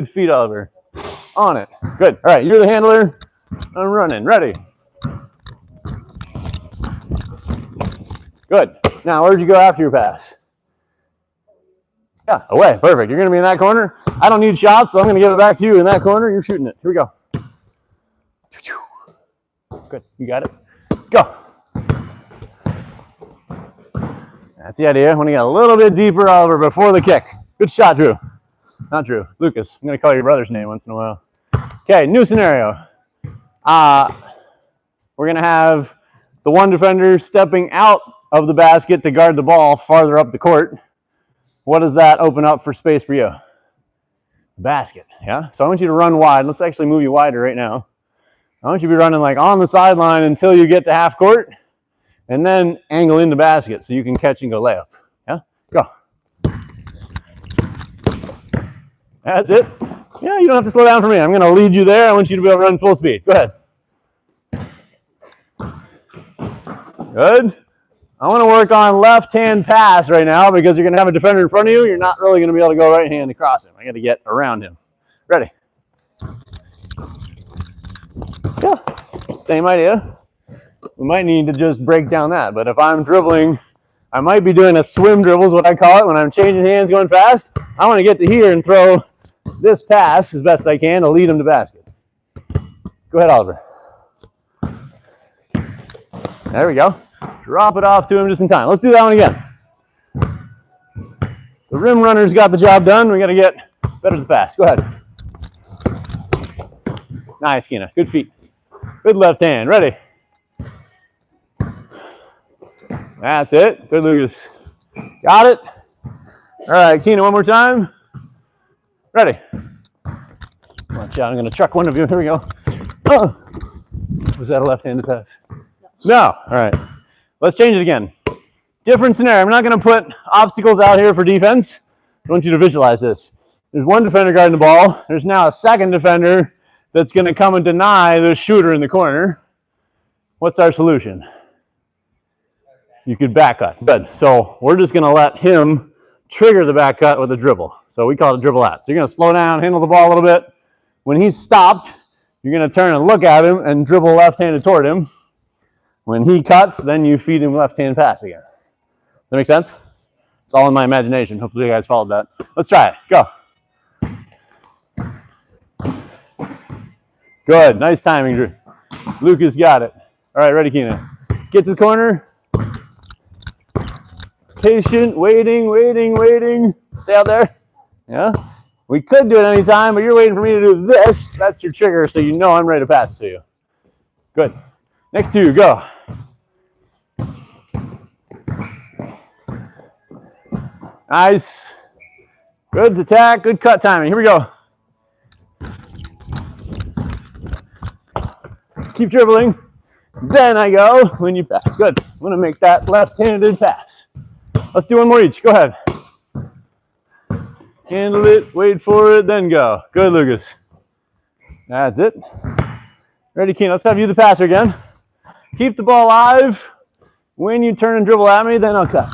Good feet, Oliver. On it. Good. All right, you're the handler. I'm running. Ready. Good. Now, where'd you go after your pass? Yeah, away. Perfect. You're going to be in that corner. I don't need shots, so I'm going to give it back to you in that corner. You're shooting it. Here we go. Good. You got it. Go. That's the idea. I want to get a little bit deeper, Oliver, before the kick. Good shot, Drew. Not Drew. Lucas. I'm going to call your brother's name once in a while. Okay, new scenario. We're going to have the one defender stepping out of the basket to guard the ball farther up the court. What does that open up for space for you? Basket, yeah? So I want you to run wide. Let's actually move you wider right now. I want you to be running like on the sideline until you get to half court, and then angle into basket so you can catch and go layup. Yeah? Go. That's it. Yeah, you don't have to slow down for me. I'm going to lead you there. I want you to be able to run full speed. Go ahead. Good. I want to work on left-hand pass right now because you're going to have a defender in front of you. You're not really going to be able to go right hand across him. I got to get around him. Ready? Yeah, same idea. We might need to just break down that. But if I'm dribbling, I might be doing a swim dribble is what I call it. When I'm changing hands going fast, I want to get to here and throw this pass as best I can to lead him to basket. Go ahead, Oliver. There we go. Drop it off to him just in time. Let's do that one again. The rim runner's got the job done. We got to get better at the pass. Go ahead. Nice, Keena. Good feet. Good left hand. Ready. That's it. Good, Lucas. Got it. All right, Keena, one more time. Ready. Watch out. I'm going to chuck one of you. Here we go. Oh. Was that a left-handed pass? No. All right. Let's change it again. Different scenario. I'm not going to put obstacles out here for defense. I want you to visualize this. There's one defender guarding the ball. There's now a second defender that's going to come and deny the shooter in the corner. What's our solution? You could back cut. Good. So we're just going to let him trigger the back cut with a dribble. So we call it a dribble out. So you're going to slow down, handle the ball a little bit. When he's stopped, you're going to turn and look at him and dribble left-handed toward him. When he cuts, then you feed him left-hand pass again. That make sense? It's all in my imagination. Hopefully you guys followed that. Let's try it. Go. Good. Nice timing, Drew. Lucas got it. All right, ready, Keena. Get to the corner. Patient, waiting. Stay out there. Yeah. We could do it anytime, but you're waiting for me to do this. That's your trigger, so you know I'm ready to pass it to you. Good. Next two, go. Nice. Good attack, good cut timing. Here we go. Keep dribbling. Then I go when you pass. Good. I'm going to make that left-handed pass. Let's do one more each. Go ahead. Handle it, wait for it, then go. Good, Lucas. That's it. Ready, Keen. Let's have you the passer again. Keep the ball alive. When you turn and dribble at me, then I'll cut.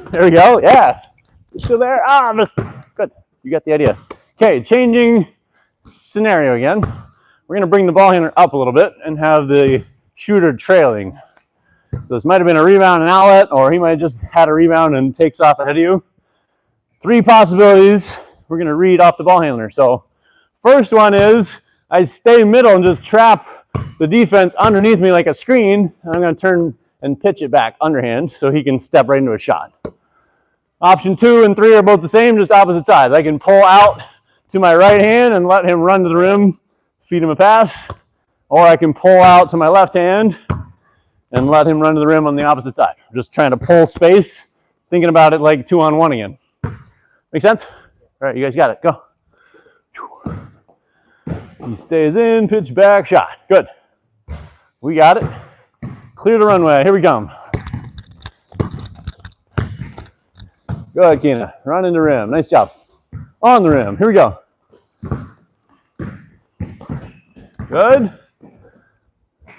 There we go. Yeah. Still there? Ah, missed it. Good. You got the idea. Okay, changing scenario again. We're going to bring the ball handler up a little bit and have the shooter trailing. So this might have been a rebound and outlet, or he might have just had a rebound and takes off ahead of you. Three possibilities we're going to read off the ball handler. So first one is I stay middle and just trap the defense underneath me like a screen. And I'm going to turn and pitch it back underhand so he can step right into a shot. Option 2 and 3 are both the same, just opposite sides. I can pull out to my right hand and let him run to the rim, feed him a pass, or I can pull out to my left hand and let him run to the rim on the opposite side. Just trying to pull space, thinking about it like 2-on-1 again. Make sense? All right, you guys got it. Go. He stays in, pitch back, shot. Good. We got it. Clear the runway. Here we come. Go ahead, Keena. Run in the rim. Nice job. On the rim. Here we go. Good.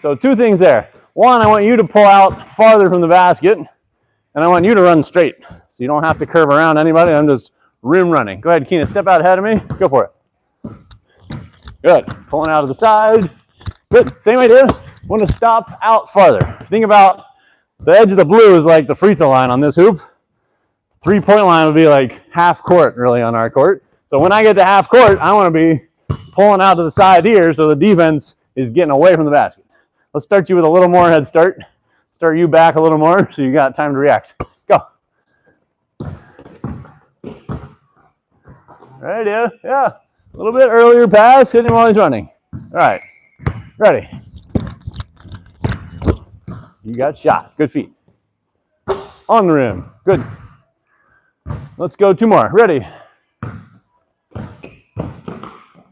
So two things there. One, I want you to pull out farther from the basket, and I want you to run straight. So you don't have to curve around anybody. I'm just rim running. Go ahead, Keena, step out ahead of me. Go for it. Good. Pulling out of the side. Good. Same idea. Want to stop out farther. Think about the edge of the blue is like the free throw line on this hoop. 3-point line would be like half court really on our court. So when I get to half court, I want to be pulling out to the side here so the defense is getting away from the basket. Let's start you with a little more head start. Start you back a little more so you got time to react. Go. All right, yeah. A little bit earlier pass, hit him while he's running. All right, ready. You got shot. Good feet. On the rim. Good. Let's go 2 more. Ready.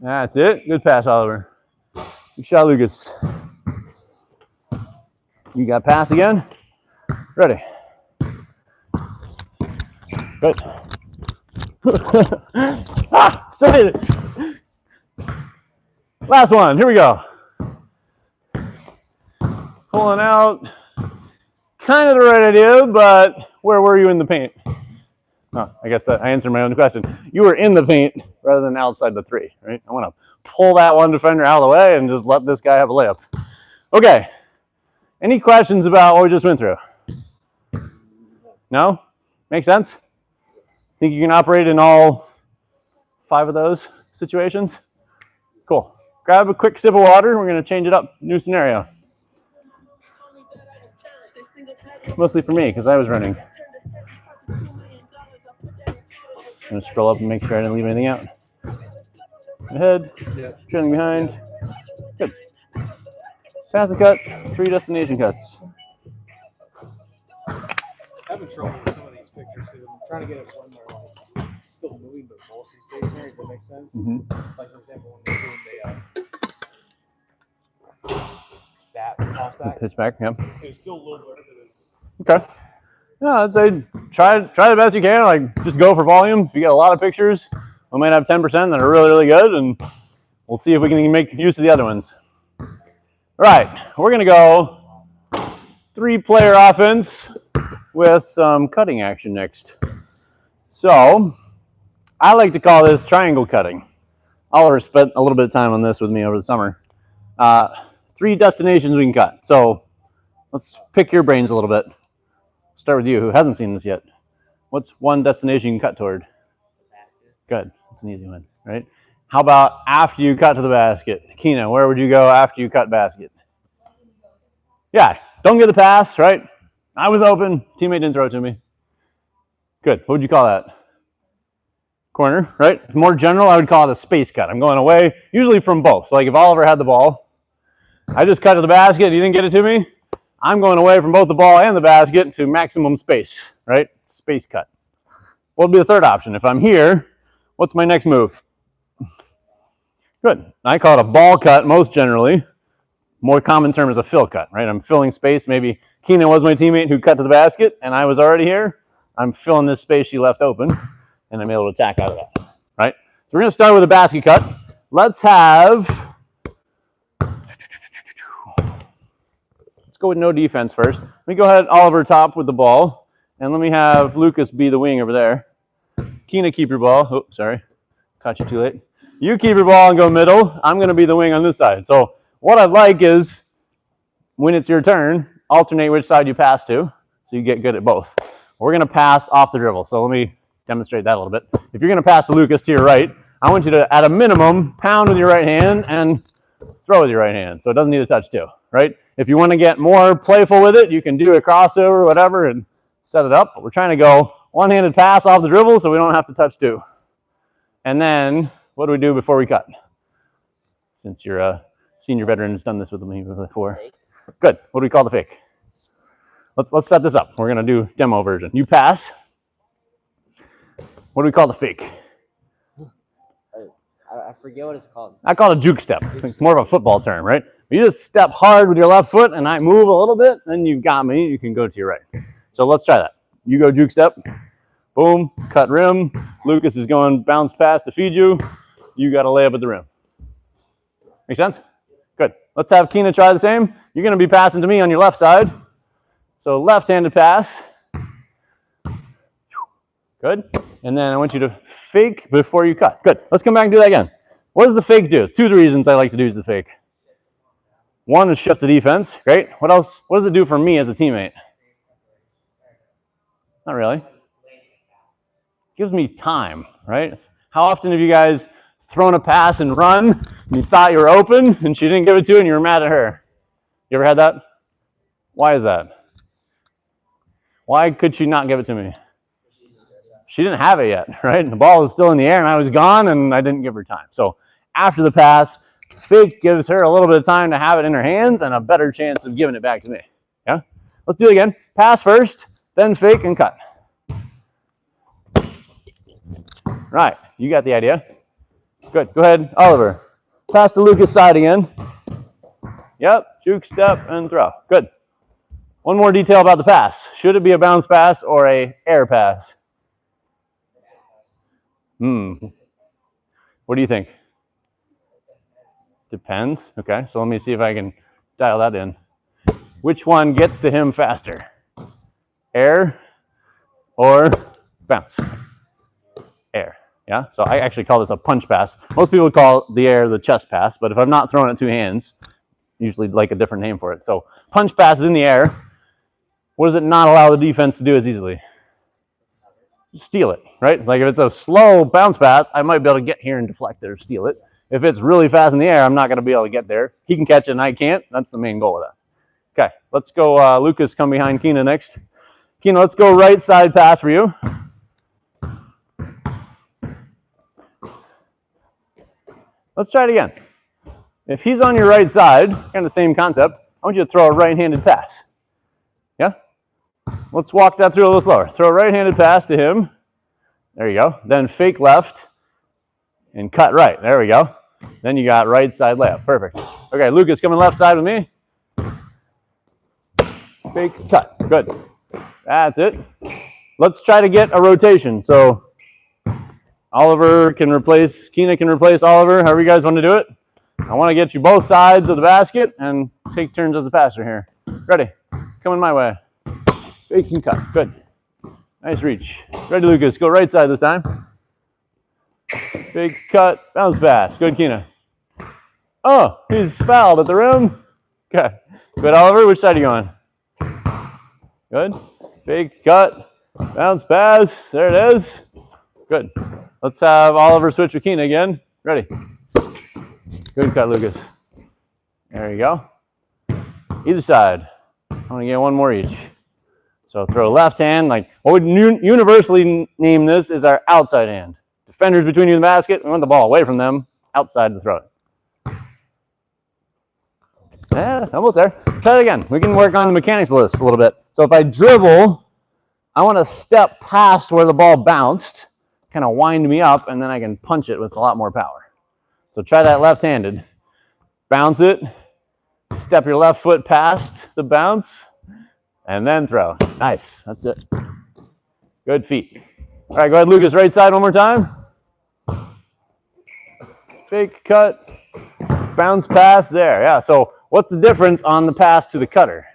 That's it. Good pass, Oliver. Good shot, Lucas. You got pass again. Ready. Good. Set it. Last one. Here we go. Pulling out. Kind of the right idea, but where were you in the paint? Oh, I guess that I answered my own question. You were in the paint rather than outside the 3, right? I want to pull that one defender out of the way and just let this guy have a layup. Okay. Any questions about what we just went through? No? Make sense? Think you can operate in all 5 of those situations? Cool. Grab a quick sip of water. We're going to change it up. New scenario. Mostly for me, because I was running. I'm going to scroll up and make sure I didn't leave anything out. Ahead, trailing behind. Good. Pass and cut, 3 destination cuts. I'm having trouble with some of these pictures because I'm trying to get it when they're like still moving but mostly stationary, if that makes sense. Like, for example, when they're doing that toss back. Pitch back, yeah. It's still a little bit of this. Okay. Yeah, I'd say try the best you can. Like, just go for volume. If you get a lot of pictures, we might have 10% that are really, really good, and we'll see if we can make use of the other ones. All right, we're going to go 3-player offense with some cutting action next. So, I like to call this triangle cutting. Oliver spent a little bit of time on this with me over the summer. 3 destinations we can cut. So, let's pick your brains a little bit. Start with you, who hasn't seen this yet. What's one destination you can cut toward? Good. It's an easy one, right? How about after you cut to the basket? Keena, where would you go after you cut basket? Yeah, don't get the pass, right? I was open. Teammate didn't throw it to me. Good. What would you call that? Corner, right? It's more general, I would call it a space cut. I'm going away, usually from both. So like if Oliver had the ball, I just cut to the basket, he didn't get it to me. I'm going away from both the ball and the basket to maximum space, right? Space cut. What would be the third option? If I'm here, what's my next move? Good. I call it a ball cut most generally. More common term is a fill cut, right? I'm filling space. Maybe Keena was my teammate who cut to the basket and I was already here. I'm filling this space she left open and I'm able to attack out of that, right? So we're going to start with a basket cut. Let's go with no defense first. Let me go ahead, Oliver, top with the ball. And let me have Lucas be the wing over there. Keena, keep your ball. Oh, sorry. Caught you too late. You keep your ball and go middle. I'm going to be the wing on this side. So what I'd like is, when it's your turn, alternate which side you pass to so you get good at both. We're going to pass off the dribble. So let me demonstrate that a little bit. If you're going to pass to Lucas to your right, I want you to, at a minimum, pound with your right hand and throw with your right hand. So it doesn't need a touch too, right? If you want to get more playful with it, you can do a crossover, whatever, and set it up. But we're trying to go one-handed pass off the dribble so we don't have to touch two. And then, what do we do before we cut? Since you're a senior veteran who's done this with me before. Good. What do we call the fake? Let's set this up. We're going to do demo version. You pass. What do we call the fake? I forget what it's called. I call it a juke step. It's more of a football term, right? You just step hard with your left foot and I move a little bit, then you've got me. You can go to your right. So let's try that. You go juke step. Boom. Cut rim. Lucas is going bounce pass to feed you. You got to lay up at the rim. Make sense? Good. Let's have Keena try the same. You're going to be passing to me on your left side. So left-handed pass. Good. And then I want you to fake before you cut. Good. Let's come back and do that again. What does the fake do? Two of the reasons I like to use the fake. One is shift the defense. Great. What else? What does it do for me as a teammate? Not really. Gives me time, right? How often have you guys thrown a pass and run and you thought you were open and she didn't give it to you and you were mad at her? You ever had that? Why is that? Why could she not give it to me? She didn't have it yet, right? The ball was still in the air and I was gone and I didn't give her time. So after the pass, fake gives her a little bit of time to have it in her hands and a better chance of giving it back to me. Yeah? Let's do it again. Pass first, then fake and cut. Right, you got the idea. Good, go ahead, Oliver. Pass to Lucas' side again. Yep, juke, step, and throw. Good. One more detail about the pass. Should it be a bounce pass or a air pass? What do you think? Depends. Okay, so let me see if I can dial that in. Which one gets to him faster? Air or bounce? Air. Yeah, so I actually call this a punch pass. Most people call the air the chest pass, but if I'm not throwing it two hands, usually like a different name for it. So punch pass is in the air. What does it not allow the defense to do as easily? Steal it, right? It's like if it's a slow bounce pass, I might be able to get here and deflect it or steal it. If it's really fast in the air, I'm not going to be able to get there. He can catch it and I can't. That's the main goal of that. Okay, let's go. Lucas, come behind Keena next. Keena, let's go right side pass for you. Let's try it again. If he's on your right side, kind of the same concept, I want you to throw a right-handed pass. Yeah? Let's walk that through a little slower. Throw a right-handed pass to him. There you go. Then fake left and cut right. There we go. Then you got right side layup. Perfect. Okay, Lucas, coming left side with me. Fake cut. Good. That's it. Let's try to get a rotation. So Oliver can replace, Keena can replace Oliver, however you guys want to do it. I want to get you both sides of the basket and take turns as a passer here. Ready? Coming my way. Fake and cut. Good. Nice reach. Ready, Lucas. Go right side this time. Fake cut. Bounce pass. Good, Keena. Oh, he's fouled at the rim. Okay. Good, Oliver. Which side are you on? Good. Fake cut. Bounce pass. There it is. Good. Let's have Oliver switch with Keena again. Ready? Good cut, Lucas. There you go. Either side. I'm going to get one more each. So throw left hand. Like what would universally name this is our outside hand. Defenders between you and the basket. We want the ball away from them. Outside to throw it. Yeah, almost there. Try it again. We can work on the mechanics of this a little bit. So if I dribble, I want to step past where the ball bounced, kind of wind me up, and then I can punch it with a lot more power. So try that left-handed. Bounce it, step your left foot past the bounce, and then throw. Nice, that's it. Good feet. All right, go ahead, Lucas, right side one more time. Fake cut, bounce pass there. Yeah, so what's the difference on the pass to the cutter?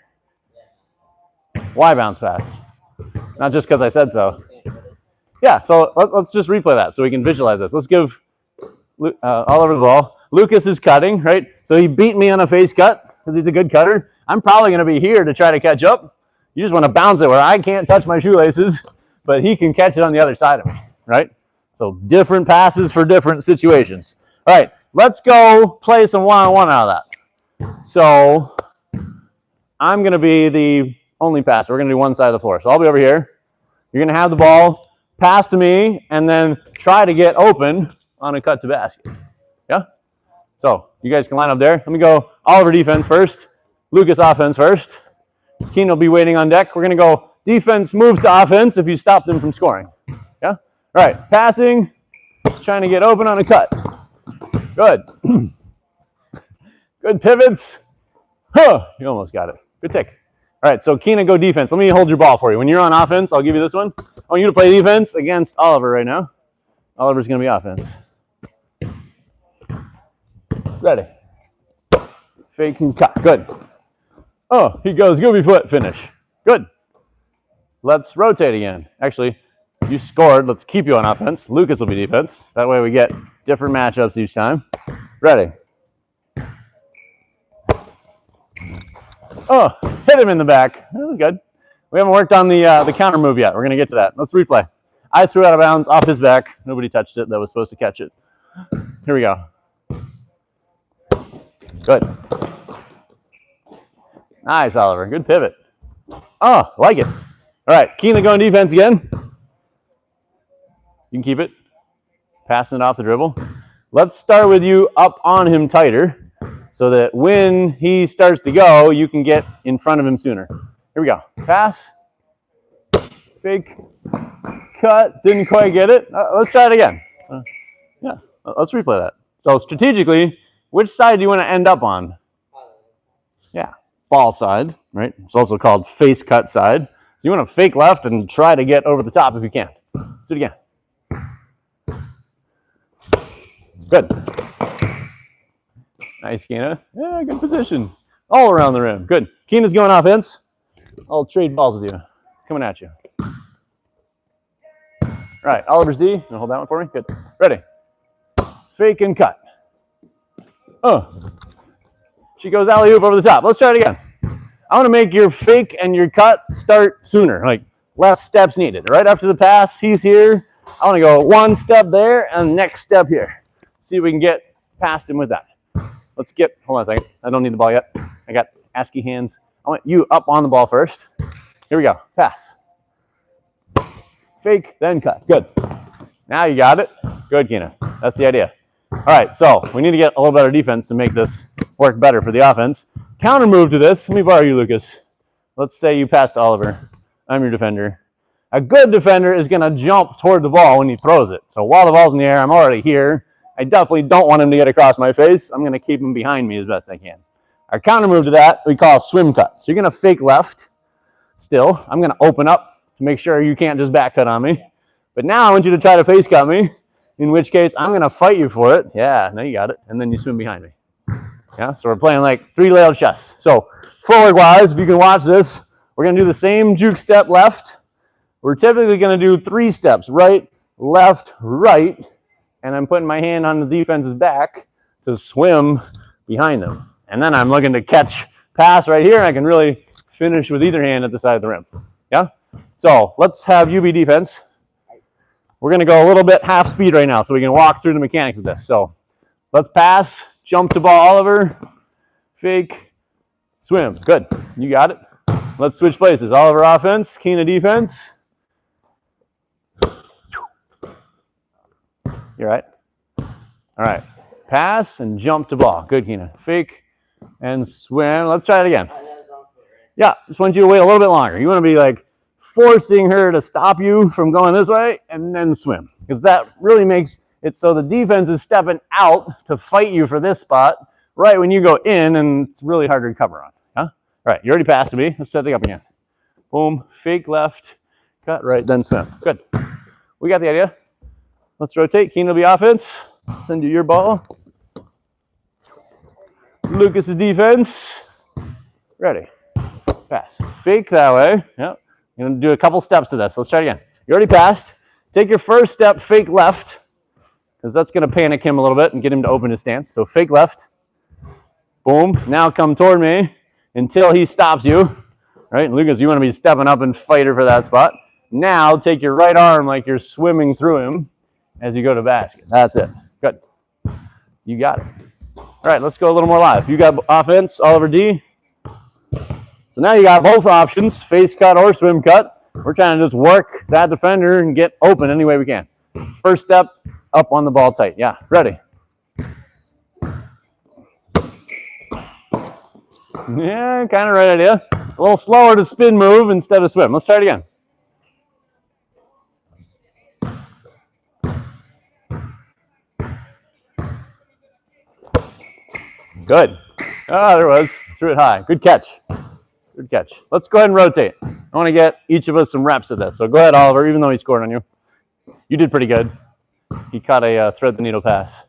Why bounce pass? Not just because I said so. Yeah, so let's just replay that so we can visualize this. Let's give Oliver the ball. Lucas is cutting, right? So he beat me on a face cut because he's a good cutter. I'm probably going to be here to try to catch up. You just want to bounce it where I can't touch my shoelaces, but he can catch it on the other side of me, right? So different passes for different situations. All right, let's go play some one-on-one out of that. So I'm going to be the only passer. We're going to do one side of the floor. So I'll be over here. You're going to have the ball, pass to me, and then try to get open on a cut to basket. Yeah? So you guys can line up there. Let me go Oliver defense first, Lucas offense first. Keen will be waiting on deck. We're going to go defense moves to offense if you stop them from scoring. Yeah? All right, passing, trying to get open on a cut. Good. Good pivots. Huh, you almost got it. Good take. All right, so Keena, go defense. Let me hold your ball for you. When you're on offense, I'll give you this one. I want you to play defense against Oliver right now. Oliver's going to be offense. Ready. Fake and cut. Good. Oh, he goes Gooby foot finish. Good. Let's rotate again. Actually, You scored. Let's keep you on offense. Lucas will be defense. That way we get different matchups each time. Ready. Oh, hit him in the back. That was good. We haven't worked on the counter move yet. We're going to get to that. Let's replay. I threw out of bounds off his back. Nobody touched it that was supposed to catch it. Here we go. Good. Nice, Oliver. Good pivot. Oh, like it. All right, Keena going defense again. You can keep it. Passing it off the dribble. Let's start with you up on him tighter so that when he starts to go, you can get in front of him sooner. Here we go. Pass. Fake. Cut. Didn't quite get it. Let's try it again. Yeah, let's replay that. So strategically, which side do you want to end up on? Yeah, ball side, right? It's also called face cut side. So you want to fake left and try to get over the top if you can. Let's do it again. Good. Nice, Keena. Yeah, good position. All around the rim. Good. Keena's going offense. I'll trade balls with you. Coming at you. All right, Oliver's D. You want to hold that one for me? Good. Ready. Fake and cut. Oh. She goes alley-oop over the top. Let's try it again. I want to make your fake and your cut start sooner, like less steps needed. Right after the pass, he's here. I want to go one step there and next step here. See if we can get past him with that. Let's get, hold on a second. I don't need the ball yet. I got ASCII hands. I want you up on the ball first. Here we go. Pass. Fake, then cut. Good. Now you got it. Good, Keena. That's the idea. All right, so we need to get a little better defense to make this work better for the offense. Counter move to this. Let me borrow you, Lucas. Let's say you passed Oliver. I'm your defender. A good defender is going to jump toward the ball when he throws it. So while the ball's in the air, I'm already here. I definitely don't want him to get across my face. I'm going to keep him behind me as best I can. Our counter move to that we call swim cut. So you're going to fake left still. I'm going to open up to make sure you can't just back cut on me. But now I want you to try to face cut me, in which case I'm going to fight you for it. Yeah, now you got it. And then you swim behind me. Yeah, so we're playing like 3 layout chess. So forward-wise, if you can watch this, we're going to do the same juke step left. We're typically going to do 3 steps, right, left, right, and I'm putting my hand on the defense's back to swim behind them. And then I'm looking to catch pass right here, and I can really finish with either hand at the side of the rim. Yeah? So let's have you be defense. We're going to go a little bit half speed right now so we can walk through the mechanics of this. So let's pass, jump to ball, Oliver, fake, swim. Good. You got it. Let's switch places. Oliver offense, Keena defense. You're right. All right. Pass and jump to ball. Good, Keena. Fake and swim. Let's try it again. Yeah, just want you to wait a little bit longer. You want to be like forcing her to stop you from going this way and then swim. Because that really makes it so the defense is stepping out to fight you for this spot right when you go in, and it's really hard to recover on. Huh? All right, you already passed to me. Let's set it up again. Boom, fake left, cut right, then swim. Good. We got the idea. Let's rotate. Keena will be offense. Send you your ball. Lucas is defense. Ready. Pass. Fake that way. Yep. You're going to do a couple steps to this. Let's try it again. You already passed. Take your first step, fake left, because that's going to panic him a little bit and get him to open his stance. So fake left. Boom. Now come toward me until he stops you. Right? Lucas, you want to be stepping up and fighter for that spot. Now take your right arm like you're swimming through him as you go to basket. That's it. Good. You got it. All right, let's go a little more live. You got offense, Oliver D. So now you got both options, face cut or swim cut. We're trying to just work that defender and get open any way we can. First step, up on the ball tight. Yeah, ready. Yeah, kind of right idea. It's a little slower to spin move instead of swim. Let's try it again. Good. Ah, there it was. Threw it high. Good catch. Good catch. Let's go ahead and rotate. I want to get each of us some reps of this. So go ahead, Oliver, even though he scored on you. You did pretty good. He caught a thread the needle pass.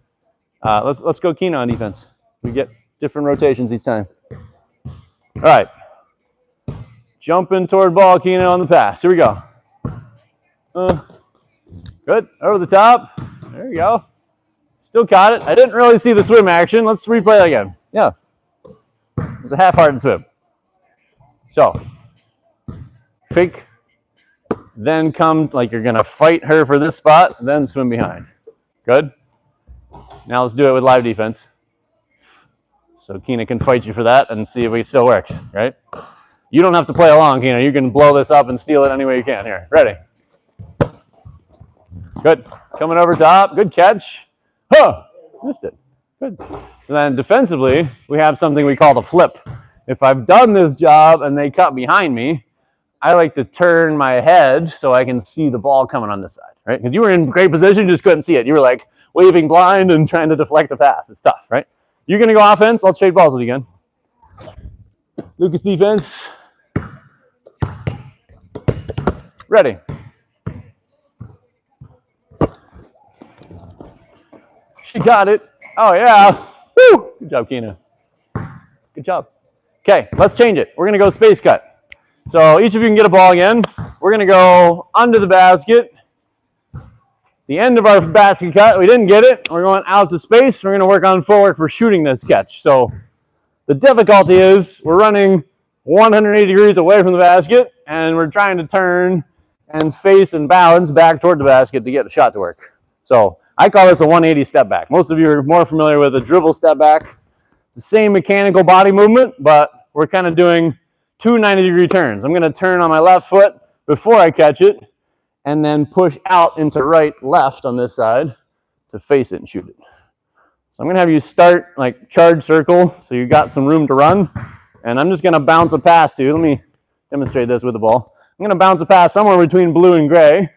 Let's go Keena on defense. We get different rotations each time. All right. Jumping toward ball, Keena on the pass. Here we go. Good. Over the top. There you go. Still caught it. I didn't really see the swim action. Let's replay that again. Yeah. It was a half-hearted swim. So, fake, then come like you're going to fight her for this spot, then swim behind. Good. Now let's do it with live defense. So Keena can fight you for that and see if it still works, right? You don't have to play along, Keena. You can blow this up and steal it any way you can. Here, ready. Good. Coming over top. Good catch. Huh. Missed it. Good. And then defensively, we have something we call the flip. If I've done this job and they cut behind me, I like to turn my head so I can see the ball coming on this side, right? Because you were in great position, you just couldn't see it. You were like waving blind and trying to deflect a pass. It's tough, right? You're going to go offense. I'll trade balls with you again. Lucas defense. Ready. She got it. Oh, yeah. Woo! Good job, Keena. Good job. Okay, let's change it. We're going to go space cut. So each of you can get a ball again. We're going to go under the basket. The end of our basket cut, we didn't get it. We're going out to space. We're going to work on footwork for shooting this catch. So the difficulty is we're running 180 degrees away from the basket, and we're trying to turn and face and balance back toward the basket to get the shot to work. So I call this a 180 step back. Most of you are more familiar with a dribble step back. It's the same mechanical body movement, but we're kind of doing two 90-degree turns. I'm going to turn on my left foot before I catch it, and then push out into right, left on this side to face it and shoot it. So I'm going to have you start like charge circle, so you got some room to run, and I'm just going to bounce a pass to you. Let me demonstrate this with the ball. I'm going to bounce a pass somewhere between blue and gray,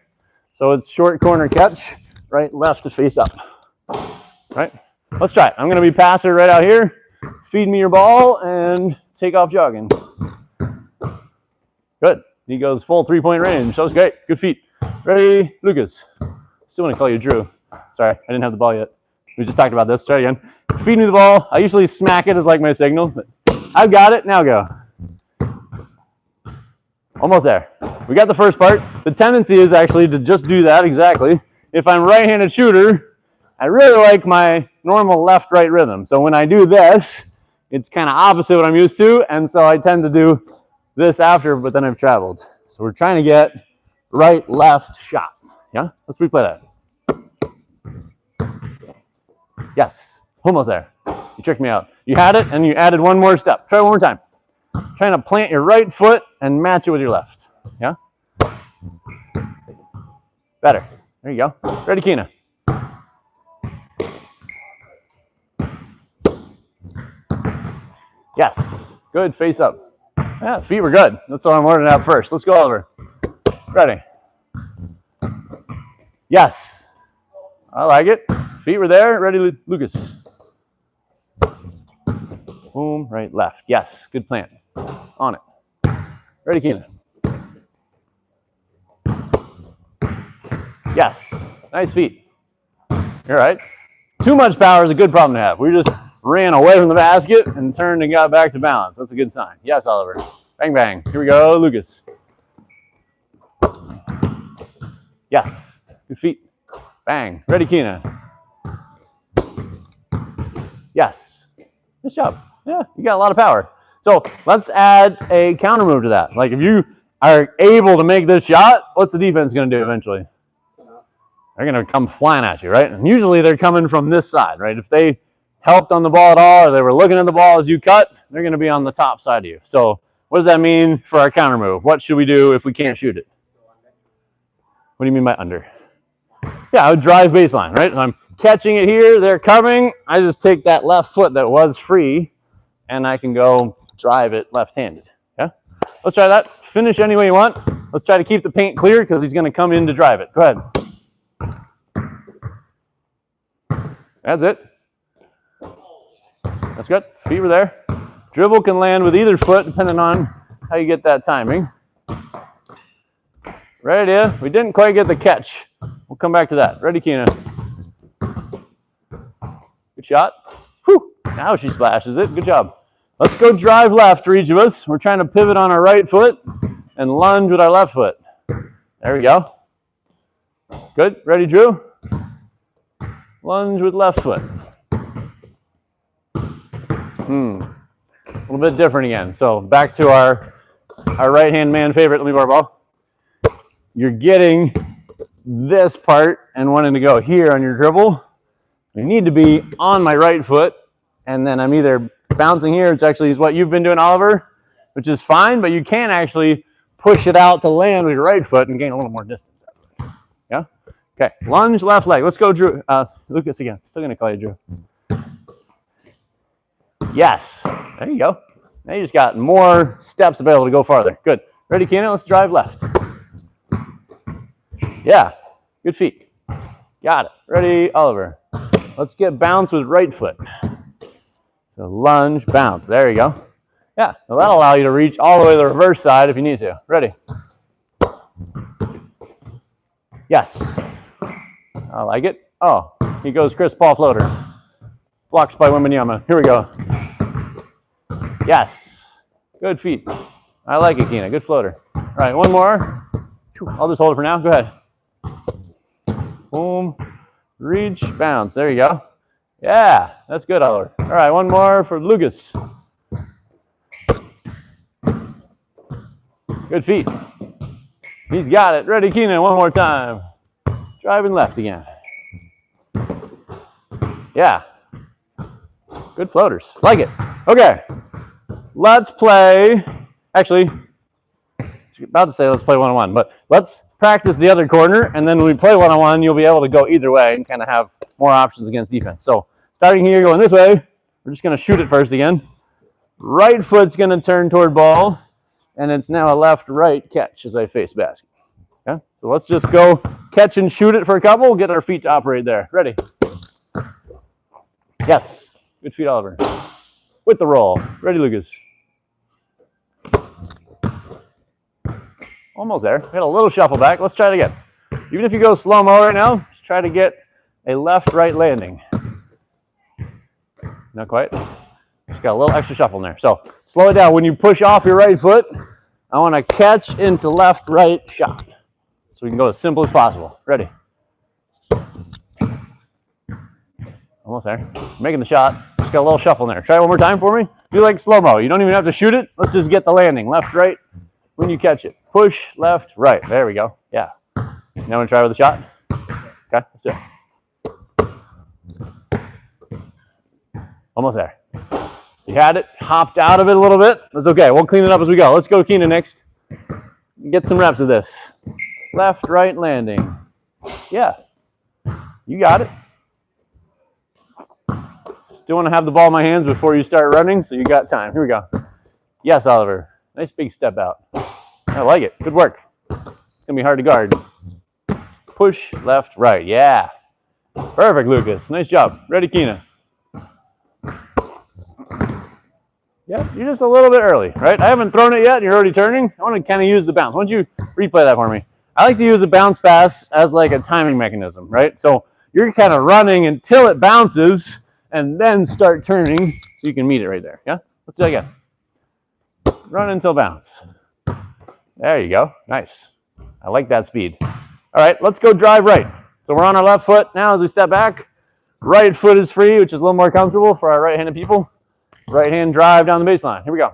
so it's short corner catch, right, left to face up. Right? Let's try it. I'm going to be passer right out here. Feed me your ball and take off jogging. Good. He goes full three-point range. That was great. Good feet. Ready, Lucas. Still want to call you Drew. Sorry, I didn't have the ball yet. We just talked about this. Try again. Feed me the ball. I usually smack it as like my signal, but I've got it. Now go. Almost there. We got the first part. The tendency is actually to just do that exactly. If I'm right-handed shooter, I really like my normal left-right rhythm. So when I do this, it's kind of opposite what I'm used to, and so I tend to do this after, but then I've traveled. So we're trying to get right, left shot. Yeah? Let's replay that. Yes. Almost there. You tricked me out. You had it, and you added one more step. Try one more time. Trying to plant your right foot and match it with your left. Yeah? Better. There you go. Ready, Keena. Yes. Good. Face up. Yeah, feet were good. That's what I'm learning out first. Let's go over. Ready. Yes. I like it. Feet were there. Ready, Lucas. Boom. Right, left. Yes. Good plant. On it. Ready, Keena. Yes. Nice feet. You're right. Too much power is a good problem to have. We just ran away from the basket and turned and got back to balance. That's a good sign. Yes, Oliver. Bang, bang. Here we go, Lucas. Yes. Good feet. Bang. Ready, Keena. Yes. Good job. Yeah, you got a lot of power. So let's add a counter move to that. Like if you are able to make this shot, what's the defense going to do eventually? They're going to come flying at you, right? And usually they're coming from this side, right? If they helped on the ball at all or they were looking at the ball as you cut, they're going to be on the top side of you. So what does that mean for our counter move? What should we do if we can't shoot it? What do you mean by under? Yeah, I would drive baseline, right? If I'm catching it here, they're coming. I just take that left foot that was free and I can go drive it left-handed. Yeah? Let's try that. Finish any way you want. Let's try to keep the paint clear because he's going to come in to drive it. Go ahead. That's it. That's good. Feet were there. Dribble can land with either foot depending on how you get that timing. Ready, yeah? We didn't quite get the catch. We'll come back to that. Ready, Keena. Good shot. Whew. Now she splashes it. Good job. Let's go drive left for each of us. We're trying to pivot on our right foot and lunge with our left foot. There we go. Good. Ready, Drew? Lunge with left foot. A little bit different again. So back to our right-hand man favorite. Let me barbell. You're getting this part and wanting to go here on your dribble. You need to be on my right foot, and then I'm either bouncing here, which actually is what you've been doing, Oliver, which is fine, but you can actually push it out to land with your right foot and gain a little more distance. Yeah? Okay, lunge, left leg. Let's go, Drew. Lucas again. Still gonna call you Drew. Yes, there you go. Now you just got more steps to be able to go farther. Good. Ready, Keena? Let's drive left. Yeah, good feet. Got it. Ready, Oliver? Let's get bounce with right foot. So lunge, bounce. There you go. Yeah, so that'll allow you to reach all the way to the reverse side if you need to. Ready? Yes. I like it. Oh, he goes Chris Paul floater. Blocked by Wembanyama. Here we go. Yes. Good feet. I like it, Keena. Good floater. All right, one more. I'll just hold it for now. Go ahead. Boom. Reach, bounce. There you go. Yeah, that's good, Oliver. All right, one more for Lucas. Good feet. He's got it. Ready, Keenan, one more time. Driving left again. Yeah. Good floaters. Like it. Okay. Let's play. Actually, I was about to say let's play one-on-one, but let's practice the other corner, and then when we play one-on-one, you'll be able to go either way and kind of have more options against defense. So starting here, going this way, we're just going to shoot it first again. Right foot's going to turn toward ball, and it's now a left-right catch as I face basket. Okay? So let's just go catch and shoot it for a couple. We'll get our feet to operate there. Ready? Yes. Good feet, Oliver. With the roll. Ready, Lucas? Almost there. We had a little shuffle back. Let's try it again. Even if you go slow-mo right now, just try to get a left-right landing. Not quite. Just got a little extra shuffle in there. So slow it down. When you push off your right foot, I want to catch into left-right shot. So we can go as simple as possible. Ready? Almost there. Making the shot. Just got a little shuffle in there. Try it one more time for me. Do like slow-mo. You don't even have to shoot it. Let's just get the landing. Left, right. When you catch it. Push, left, right. There we go. Yeah. Now I'm going to try with a shot. Okay, let's do it. Almost there. You had it. Hopped out of it a little bit. That's okay. We'll clean it up as we go. Let's go, Keenan, next. Get some reps of this. Left, right landing. Yeah. You got it. Still want to have the ball in my hands before you start running, so you got time. Here we go. Yes, Oliver. Nice big step out. I like it. Good work. It's going to be hard to guard. Push, left, right. Yeah. Perfect, Lucas. Nice job. Ready, Keena? Yeah, you're just a little bit early, right? I haven't thrown it yet, and you're already turning. I want to kind of use the bounce. Why don't you replay that for me? I like to use a bounce pass as like a timing mechanism, right? So you're kind of running until it bounces, and then start turning so you can meet it right there. Yeah? Let's do that again. Run until bounce. There you go. Nice. I like that speed. All right, let's go drive right. So we're on our left foot now as we step back. Right foot is free, which is a little more comfortable for our right-handed people. Right hand drive down the baseline. Here we go.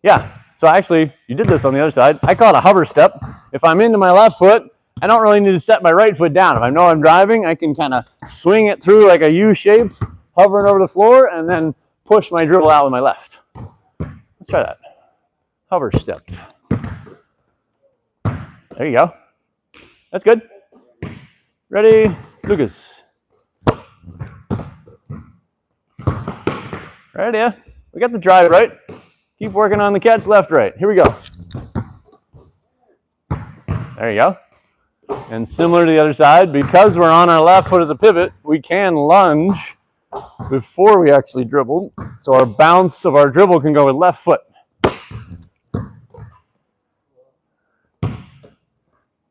Yeah, so actually, you did this on the other side. I call it a hover step. If I'm into my left foot, I don't really need to set my right foot down. If I know I'm driving, I can kind of swing it through like a U shape, hovering over the floor, and then push my dribble out with my left. Let's try that. Hover step. There you go. That's good. Ready, Lucas? Right, yeah. We got the drive right. Keep working on the catch left, right. Here we go. There you go. And similar to the other side, because we're on our left foot as a pivot, we can lunge before we actually dribble. So our bounce of our dribble can go with left foot.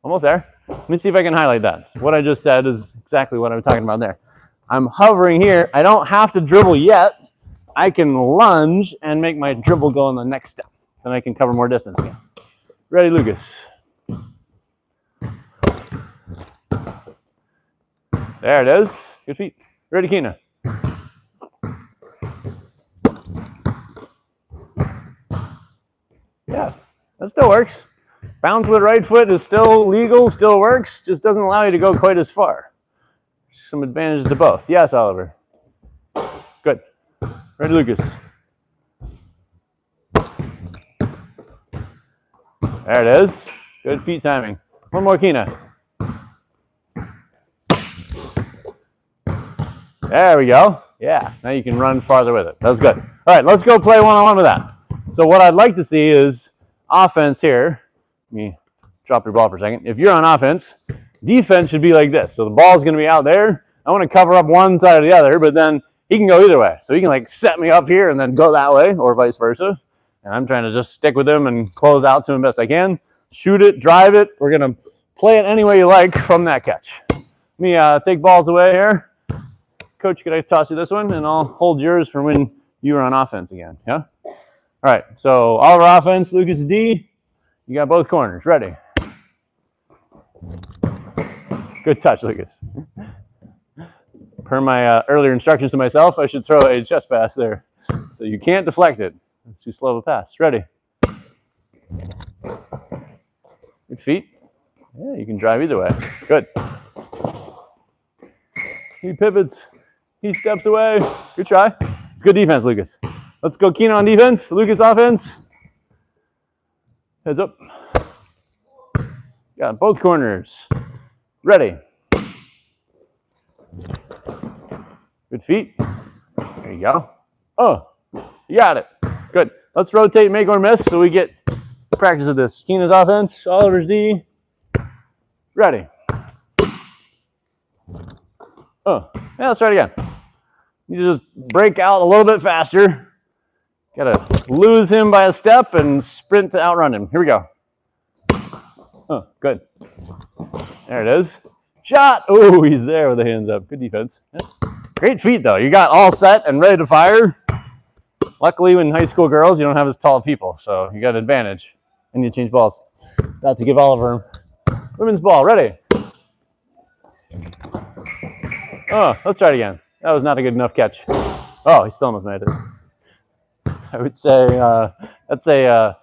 Almost there. Let me see if I can highlight that. What I just said is exactly what I was talking about there. I'm hovering here. I don't have to dribble yet. I can lunge and make my dribble go on the next step. Then I can cover more distance again. Ready, Lucas? There it is. Good feet. Ready, Keena. Yeah, that still works. Bounce with right foot is still legal, still works, just doesn't allow you to go quite as far. Some advantages to both. Yes, Oliver. Good. Ready, Lucas. There it is. Good feet timing. One more, Keena. There we go. Yeah, now you can run farther with it. That was good. All right, let's go play one-on-one with that. So what I'd like to see is offense here. Let me drop your ball for a second. If you're on offense, defense should be like this. So the ball's going to be out there. I want to cover up one side or the other, but then he can go either way. So he can like set me up here and then go that way or vice versa. And I'm trying to just stick with him and close out to him best I can. Shoot it, drive it. We're going to play it any way you like from that catch. Let me take balls away here. Coach, could I toss you this one? And I'll hold yours for when you are on offense again. Yeah? All right. So Oliver offense, Lucas D. You got both corners. Ready? Good touch, Lucas. Per my earlier instructions to myself, I should throw a chest pass there. So you can't deflect it. It's too slow of a pass. Ready? Good feet. Yeah, you can drive either way. Good. He pivots. He steps away. Good try. It's good defense, Lucas. Let's go Keena on defense. Lucas offense. Heads up. Got both corners. Ready. Good feet. There you go. Oh, you got it. Good. Let's rotate, make or miss, so we get practice of this. Keena's offense. Oliver's D. Ready. Oh, yeah, let's try it again. You just break out a little bit faster. Got to lose him by a step and sprint to outrun him. Here we go. Oh, good. There it is. Shot. Oh, he's there with the hands up. Good defense. Yeah. Great feet, though. You got all set and ready to fire. Luckily, in high school girls, you don't have as tall people, so you got an advantage. And you change balls. About to give Oliver women's ball. Ready. Oh, let's try it again. That was not a good enough catch. Oh, he still almost made it. I would say that's a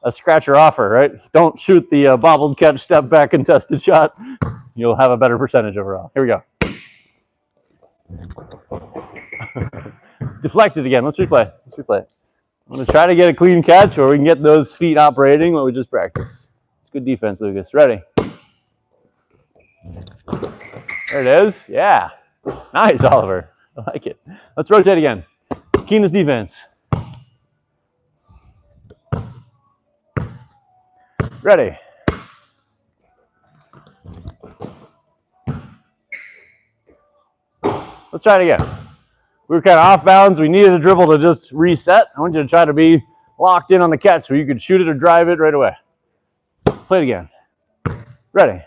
scratcher offer, right? Don't shoot the bobbled catch, step back, contested shot. You'll have a better percentage overall. Here we go. Deflected again. Let's replay. Let's replay. I'm going to try to get a clean catch, or we can get those feet operating what we just practiced. It's good defense, Lucas. Ready? There it is. Yeah. Nice, Oliver. I like it. Let's rotate again. Keena's defense. Ready. Let's try it again. We were kind of off balance. We needed a dribble to just reset. I want you to try to be locked in on the catch so you could shoot it or drive it right away. Play it again. Ready.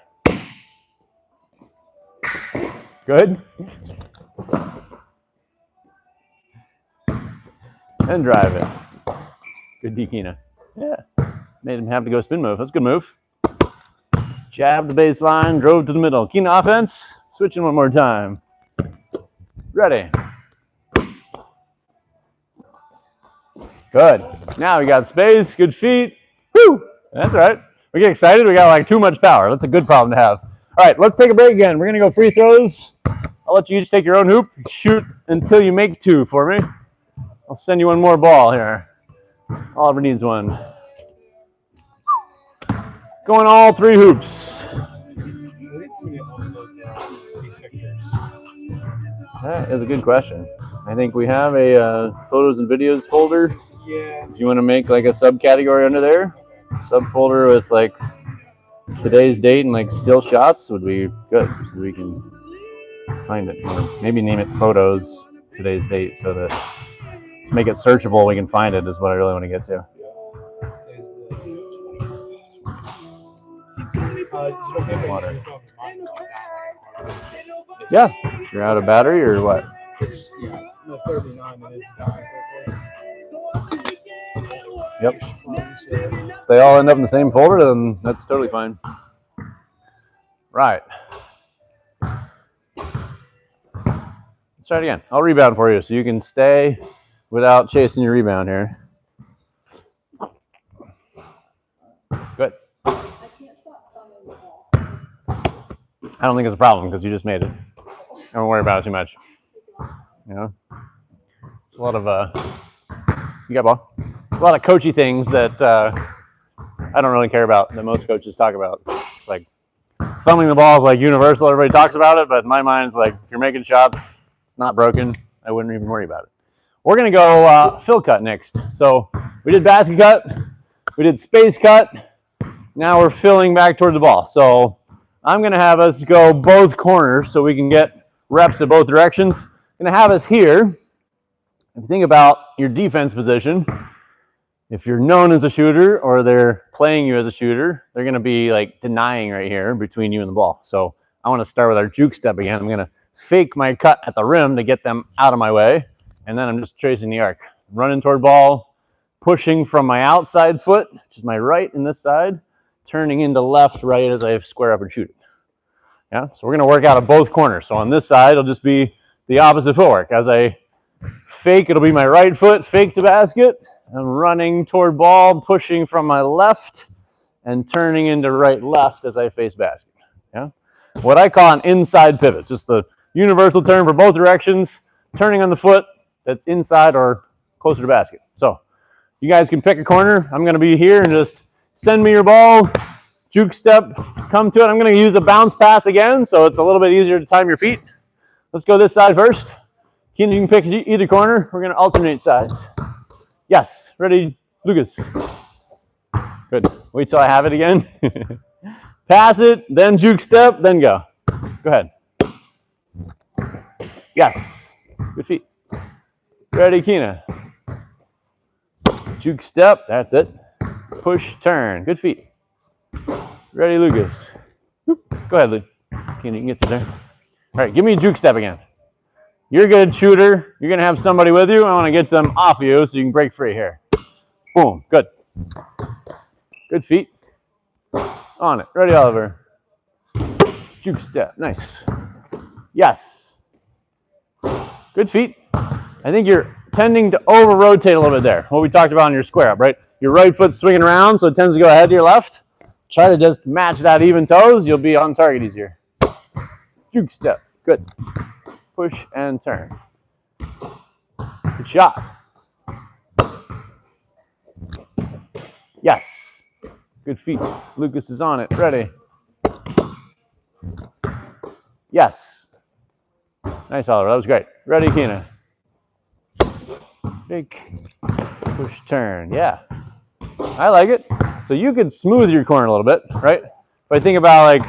Good. And drive it. Good D, Keena. Yeah. Made him have to go spin move. That's a good move. Jabbed the baseline, drove to the middle. Keena offense. Switching one more time. Ready. Good. Now we got space. Good feet. Woo! That's all right. We get excited. We got like too much power. That's a good problem to have. All right, let's take a break again. We're going to go free throws. I'll let you each take your own hoop. Shoot until you make two for me. I'll send you one more ball here. Oliver needs one. Going all three hoops. That is a good question. I think we have a photos and videos folder. Yeah. If you want to make like a subcategory under there, subfolder with like today's date and like still shots would be good. So we can find it. Maybe name it photos, today's date, so that to make it searchable, we can find it is what I really want to get to. Water. Yeah. You're out of battery or what? Yeah, the 39 and it's dying. Yep. If they all end up in the same folder, then that's totally fine. Right. Let's try it again. I'll rebound for you so you can stay without chasing your rebound here. Good. I can't stop thumbing the ball. I don't think it's a problem because you just made it. Don't worry about it too much. You know, a lot of you got ball. There's a lot of coachy things that I don't really care about that most coaches talk about. It's like thumbing the ball is like universal. Everybody talks about it, but in my mind, it's like if you're making shots, it's not broken. I wouldn't even worry about it. We're gonna go fill cut next. So we did basket cut, we did space cut. Now we're filling back toward the ball. So I'm gonna have us go both corners so we can get reps at both directions. I'm gonna have us here. If you think about your defense position, if you're known as a shooter or they're playing you as a shooter, they're going to be like denying right here between you and the ball. So I want to start with our juke step again. I'm going to fake my cut at the rim to get them out of my way. And then I'm just tracing the arc. Running toward ball, pushing from my outside foot, which is my right in this side, turning into left, right as I square up and shoot it. Yeah, so we're going to work out of both corners. So on this side, it'll just be the opposite footwork. As I fake, it'll be my right foot, fake to basket. I'm running toward ball, pushing from my left, and turning into right left as I face basket. Yeah, what I call an inside pivot, just the universal term for both directions, turning on the foot that's inside or closer to basket. So you guys can pick a corner. I'm going to be here and just send me your ball, juke step, come to it. I'm going to use a bounce pass again, so it's a little bit easier to time your feet. Let's go this side first. You can pick either corner. We're going to alternate sides. Yes. Ready, Lucas? Good. Wait till I have it again. Pass it, then juke step, then go. Go ahead. Yes. Good feet. Ready, Keena? Juke step. That's it. Push, turn. Good feet. Ready, Lucas? Go ahead, Luke. Keena, you can get to there. All right, give me a juke step again. You're a good shooter. You're going to have somebody with you. I want to get them off you so you can break free here. Boom. Good. Good feet. On it. Ready, Oliver. Juke step. Nice. Yes. Good feet. I think you're tending to over-rotate a little bit there. What we talked about in your square up, right? Your right foot's swinging around, so it tends to go ahead to your left. Try to just match that even toes. You'll be on target easier. Juke step. Good. Push and turn. Good shot. Yes. Good feet. Lucas is on it. Ready. Yes. Nice, Oliver. That was great. Ready, Keena. Big push, turn. Yeah. I like it. So you could smooth your corner a little bit, right? If I think about like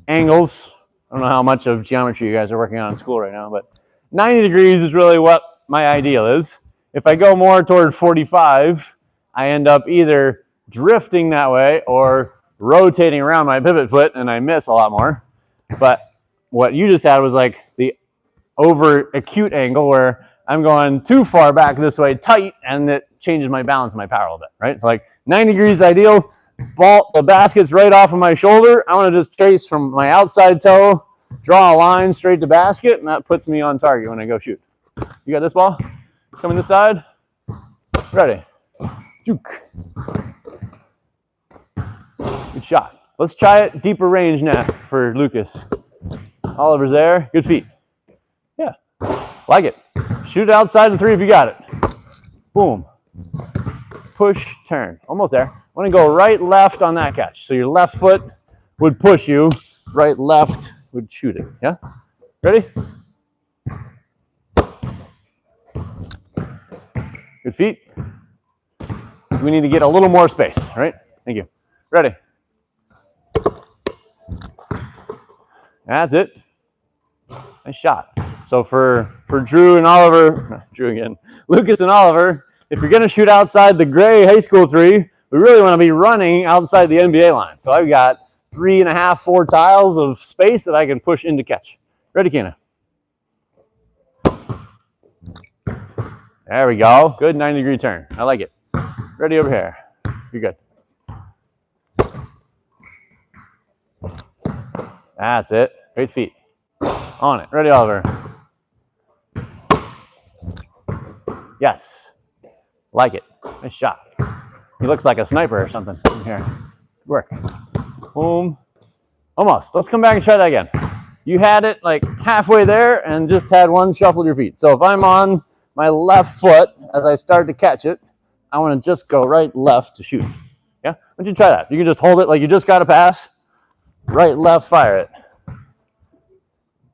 angles, I don't know how much of geometry you guys are working on in school right now, but 90 degrees is really what my ideal is. If I go more toward 45, I end up either drifting that way or rotating around my pivot foot and I miss a lot more. But what you just had was like the over acute angle where I'm going too far back this way tight and it changes my balance and my power a little bit, right? So like 90 degrees ideal. Ball, the basket's right off of my shoulder. I want to just trace from my outside toe, draw a line straight to basket, and that puts me on target when I go shoot. You got this ball? Coming this side. Ready. Juke. Good shot. Let's try it deeper range now for Lucas. Oliver's there. Good feet. Yeah. Like it. Shoot it outside the three if you got it. Boom. Push, turn. Almost there. I want to go right, left on that catch. So your left foot would push you. Right, left would shoot it. Yeah? Ready? Good feet. We need to get a little more space, right? Thank you. Ready? That's it. Nice shot. So for Drew and Oliver, Drew again, Lucas and Oliver, if you're going to shoot outside the gray high school three, we really want to be running outside the NBA line. So I've got 3.5, 4 tiles of space that I can push in to catch. Ready, Keena? There we go. Good 90-degree turn. I like it. Ready over here. You're good. That's it. Great feet. On it. Ready, Oliver. Yes. Like it. Nice shot. He looks like a sniper or something. Here. Good work. Boom. Almost. Let's come back and try that again. You had it like halfway there and just had one shuffle of your feet. So if I'm on my left foot as I start to catch it, I want to just go right, left to shoot. Yeah? Why don't you try that? You can just hold it like you just got to pass. Right, left, fire it.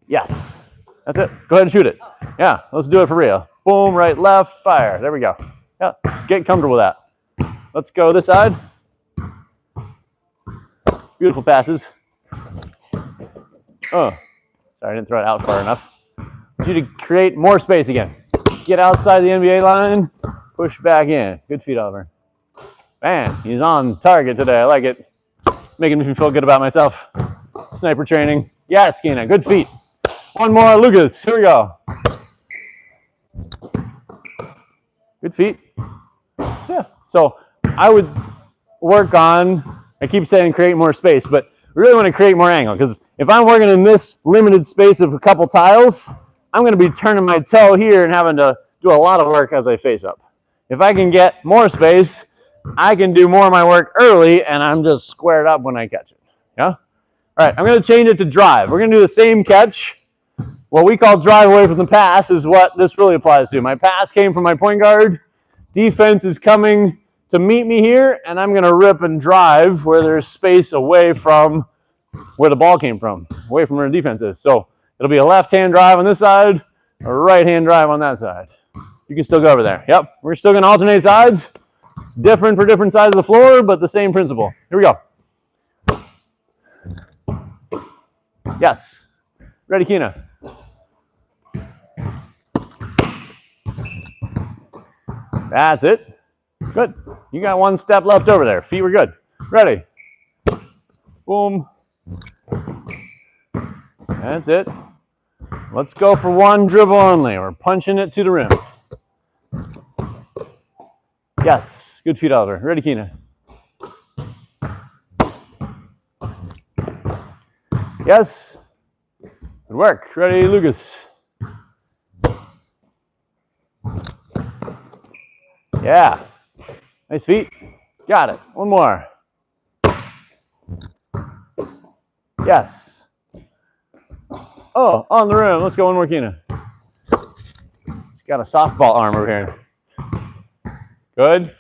Yes. That's it. Go ahead and shoot it. Yeah, let's do it for real. Boom, right, left, fire. There we go. Yeah, just get comfortable with that. Let's go this side. Beautiful passes. Oh, sorry, I didn't throw it out far enough. I want you to create more space again. Get outside the NBA line, push back in. Good feet, Oliver. Man, he's on target today. I like it. Making me feel good about myself. Sniper training. Yes, Keena, good feet. One more, Lucas. Here we go. Good feet. Yeah. So I would work on, I keep saying create more space, but we really want to create more angle, because if I'm working in this limited space of a couple tiles, I'm going to be turning my toe here and having to do a lot of work as I face up. If I can get more space, I can do more of my work early, and I'm just squared up when I catch it. Yeah? All right, I'm going to change it to drive. We're going to do the same catch. What we call drive away from the pass is what this really applies to. My pass came from my point guard. Defense is coming to meet me here, and I'm going to rip and drive where there's space away from where the ball came from, away from where the defense is. So it'll be a left-hand drive on this side, a right-hand drive on that side. You can still go over there. Yep, we're still going to alternate sides. It's different for different sides of the floor, but the same principle. Here we go. Yes. Ready, Keena. That's it. Good. You got one step left over there. Feet were good. Ready. Boom. That's it. Let's go for one dribble only. We're punching it to the rim. Yes. Good feet, Oliver. Ready, Keena. Yes. Good work. Ready, Lucas. Yeah. Nice feet. Got it. One more. Yes. Oh, on the rim. Let's go one more, Keena. She's got a softball arm over here. Good.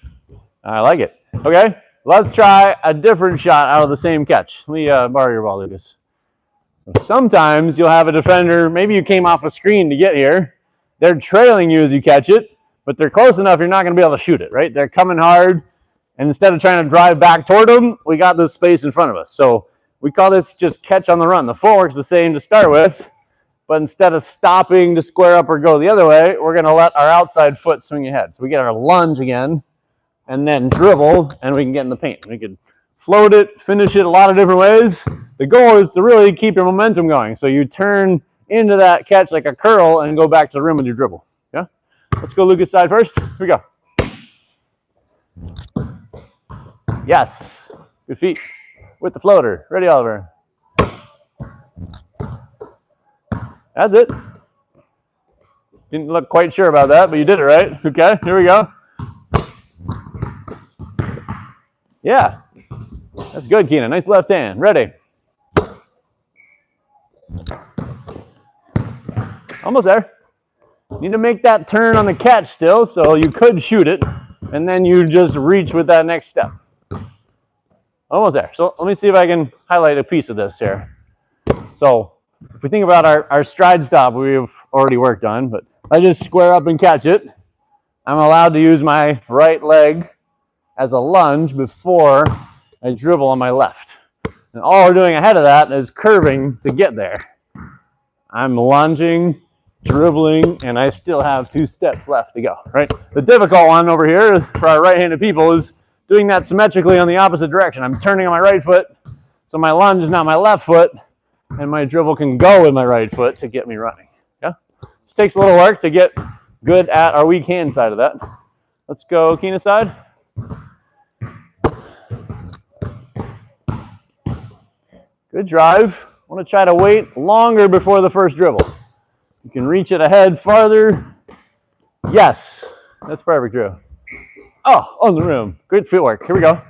I like it. Okay. Let's try a different shot out of the same catch. Let me borrow your ball, Lucas. Sometimes you'll have a defender, maybe you came off a screen to get here. They're trailing you as you catch it, but they're close enough you're not going to be able to shoot it, right? They're coming hard, and instead of trying to drive back toward them, we got this space in front of us. So we call this just catch on the run. The footwork's the same to start with, but instead of stopping to square up or go the other way, we're going to let our outside foot swing ahead. So we get our lunge again, and then dribble, and we can get in the paint. We can float it, finish it a lot of different ways. The goal is to really keep your momentum going. So you turn into that catch like a curl and go back to the rim with your dribble. Yeah? Let's go Lucas side first. Here we go. Yes. Good feet. With the floater. Ready, Oliver. That's it. Didn't look quite sure about that, but you did it right. Okay, here we go. Yeah. That's good, Keena. Nice left hand. Ready. Almost there. Need to make that turn on the catch still, so you could shoot it, and then you just reach with that next step. Almost there. So let me see if I can highlight a piece of this here. So if we think about our stride stop we've already worked on, but I just square up and catch it. I'm allowed to use my right leg as a lunge before I dribble on my left. And all we're doing ahead of that is curving to get there. I'm lunging, dribbling, and I still have 2 steps left to go, right? The difficult one over here is, for our right-handed people, is doing that symmetrically on the opposite direction. I'm turning on my right foot, so my lunge is now my left foot, and my dribble can go with my right foot to get me running. Yeah? This takes a little work to get good at our weak hand side of that. Let's go Keena side. Good drive. I want to try to wait longer before the first dribble. You can reach it ahead farther. Yes. That's perfect, Drew. Oh, on the rim. Great footwork. Here we go.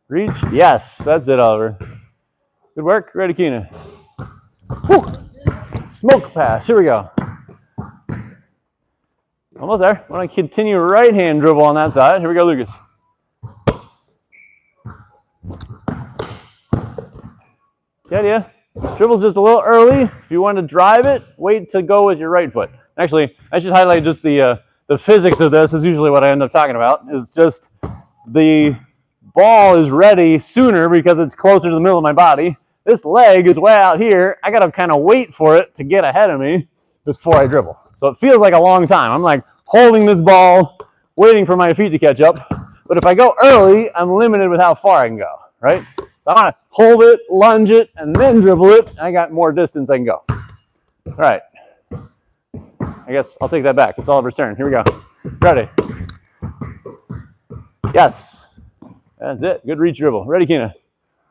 Reach. Yes, that's it, Oliver. Good work. Ready, Keena. Woo. Smoke pass. Here we go. Almost there. Want to continue right hand dribble on that side. Here we go, Lucas. See the idea? Dribble's just a little early. If you want to drive it, wait to go with your right foot. Actually, I should highlight just the physics of this is usually what I end up talking about. Is just the ball is ready sooner because it's closer to the middle of my body. This leg is way out here. I got to kind of wait for it to get ahead of me before I dribble. So it feels like a long time. I'm like holding this ball, waiting for my feet to catch up. But if I go early, I'm limited with how far I can go, right? So I want to hold it, lunge it, and then dribble it. I got more distance I can go. All right. I guess I'll take that back. It's Oliver's turn. Here we go. Ready? Yes. That's it. Good reach dribble. Ready, Keena?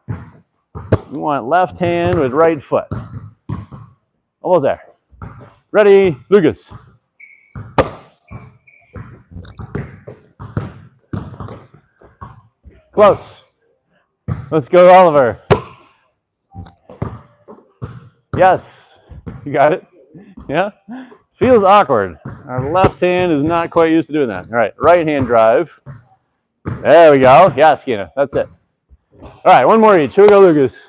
You want left hand with right foot. Almost there. Ready, Lucas? Close. Let's go, Oliver. Yes. You got it? Yeah? Feels awkward. Our left hand is not quite used to doing that. All right, right hand drive. There we go. Yes, Keena. That's it. All right, one more each. Here we go, Lucas.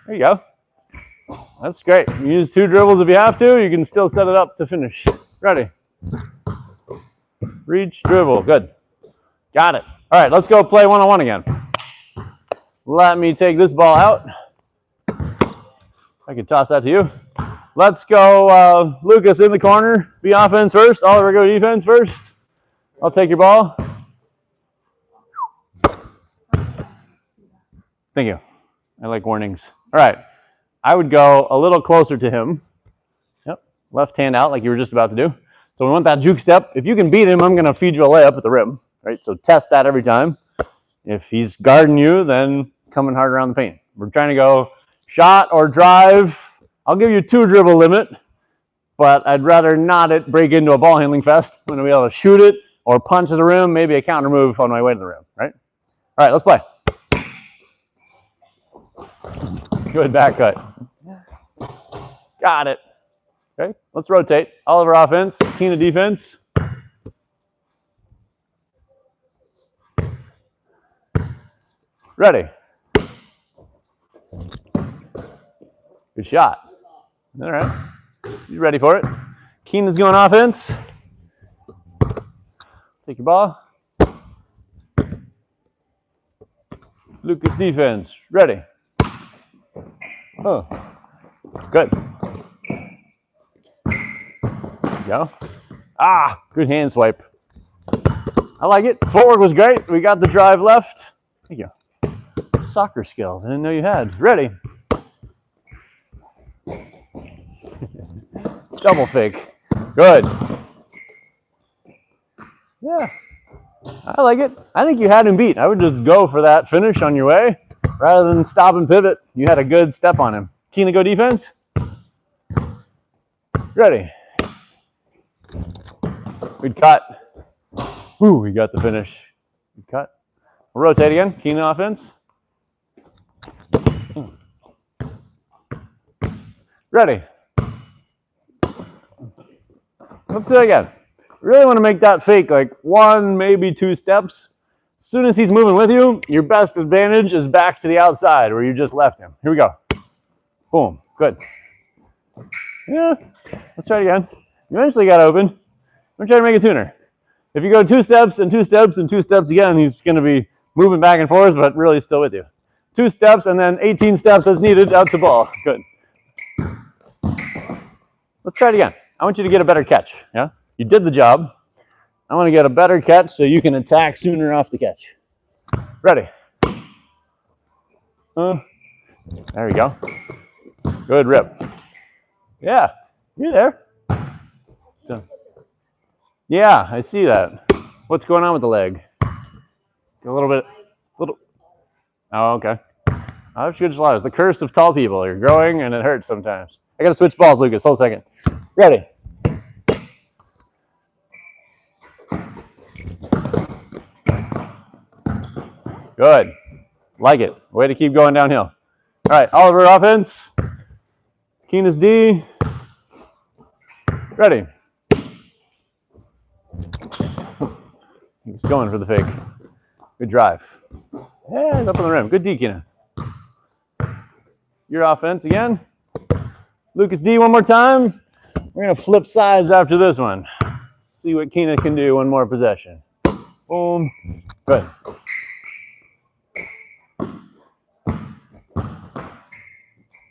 There you go. That's great. You use 2 dribbles if you have to. You can still set it up to finish. Ready. Reach, dribble. Good. Got it. All right, let's go play one-on-one again. Let me take this ball out. I can toss that to you. Let's go, Lucas in the corner. Be offense first. Oliver, go defense first. I'll take your ball. Thank you. I like warnings. All right. I would go a little closer to him. Yep. Left hand out like you were just about to do. So we want that juke step. If you can beat him, I'm going to feed you a layup at the rim. Right? So test that every time. If he's guarding you, then coming hard around the paint. We're trying to go shot or drive. I'll give you 2 dribble limit, but I'd rather not it break into a ball handling fest. I'm going to be able to shoot it or punch at the rim, maybe a counter move on my way to the rim. Right? All right, let's play. Good back cut. Got it. Okay, let's rotate. Oliver offense, Keena defense. Ready. Good shot. All right. You ready for it? Keena's going offense. Take your ball. Lucas defense. Ready. Oh, good. Go. Ah, good hand swipe. I like it. Footwork was great. We got the drive left. Thank you. Soccer skills. I didn't know you had. Ready. Double fake. Good. Yeah. I like it. I think you had him beat. I would just go for that finish on your way rather than stop and pivot. You had a good step on him. Keena, go defense. Ready. Good cut. Ooh, we got the finish. Good cut. We'll rotate again. Keena offense. Ready. Let's do it again. Really want to make that fake like 1, maybe 2 steps. As soon as he's moving with you, your best advantage is back to the outside where you just left him. Here we go. Boom. Good. Yeah. Let's try it again. You eventually got open. I'm going to try to make it sooner. If you go 2 steps and 2 steps and 2 steps again, he's going to be moving back and forth, but really still with you. 2 steps and then 18 steps as needed out to ball. Good. Let's try it again. I want you to get a better catch. Yeah? You did the job. I want to get a better catch so you can attack sooner off the catch. Ready. There we go. Good rip. Yeah, you're there. So, yeah, I see that. What's going on with the leg? A little bit. Oh, okay. It's the curse of tall people. You're growing and it hurts sometimes. I got to switch balls, Lucas. Hold a second. Ready. Good. Like it. Way to keep going downhill. All right, Oliver offense. Keena's D. Ready. He was going for the fake. Good drive. Yeah, he's up on the rim. Good D, Keena. Your offense again. Lucas D one more time. We're going to flip sides after this one. See what Keena can do one more possession. Boom. Good.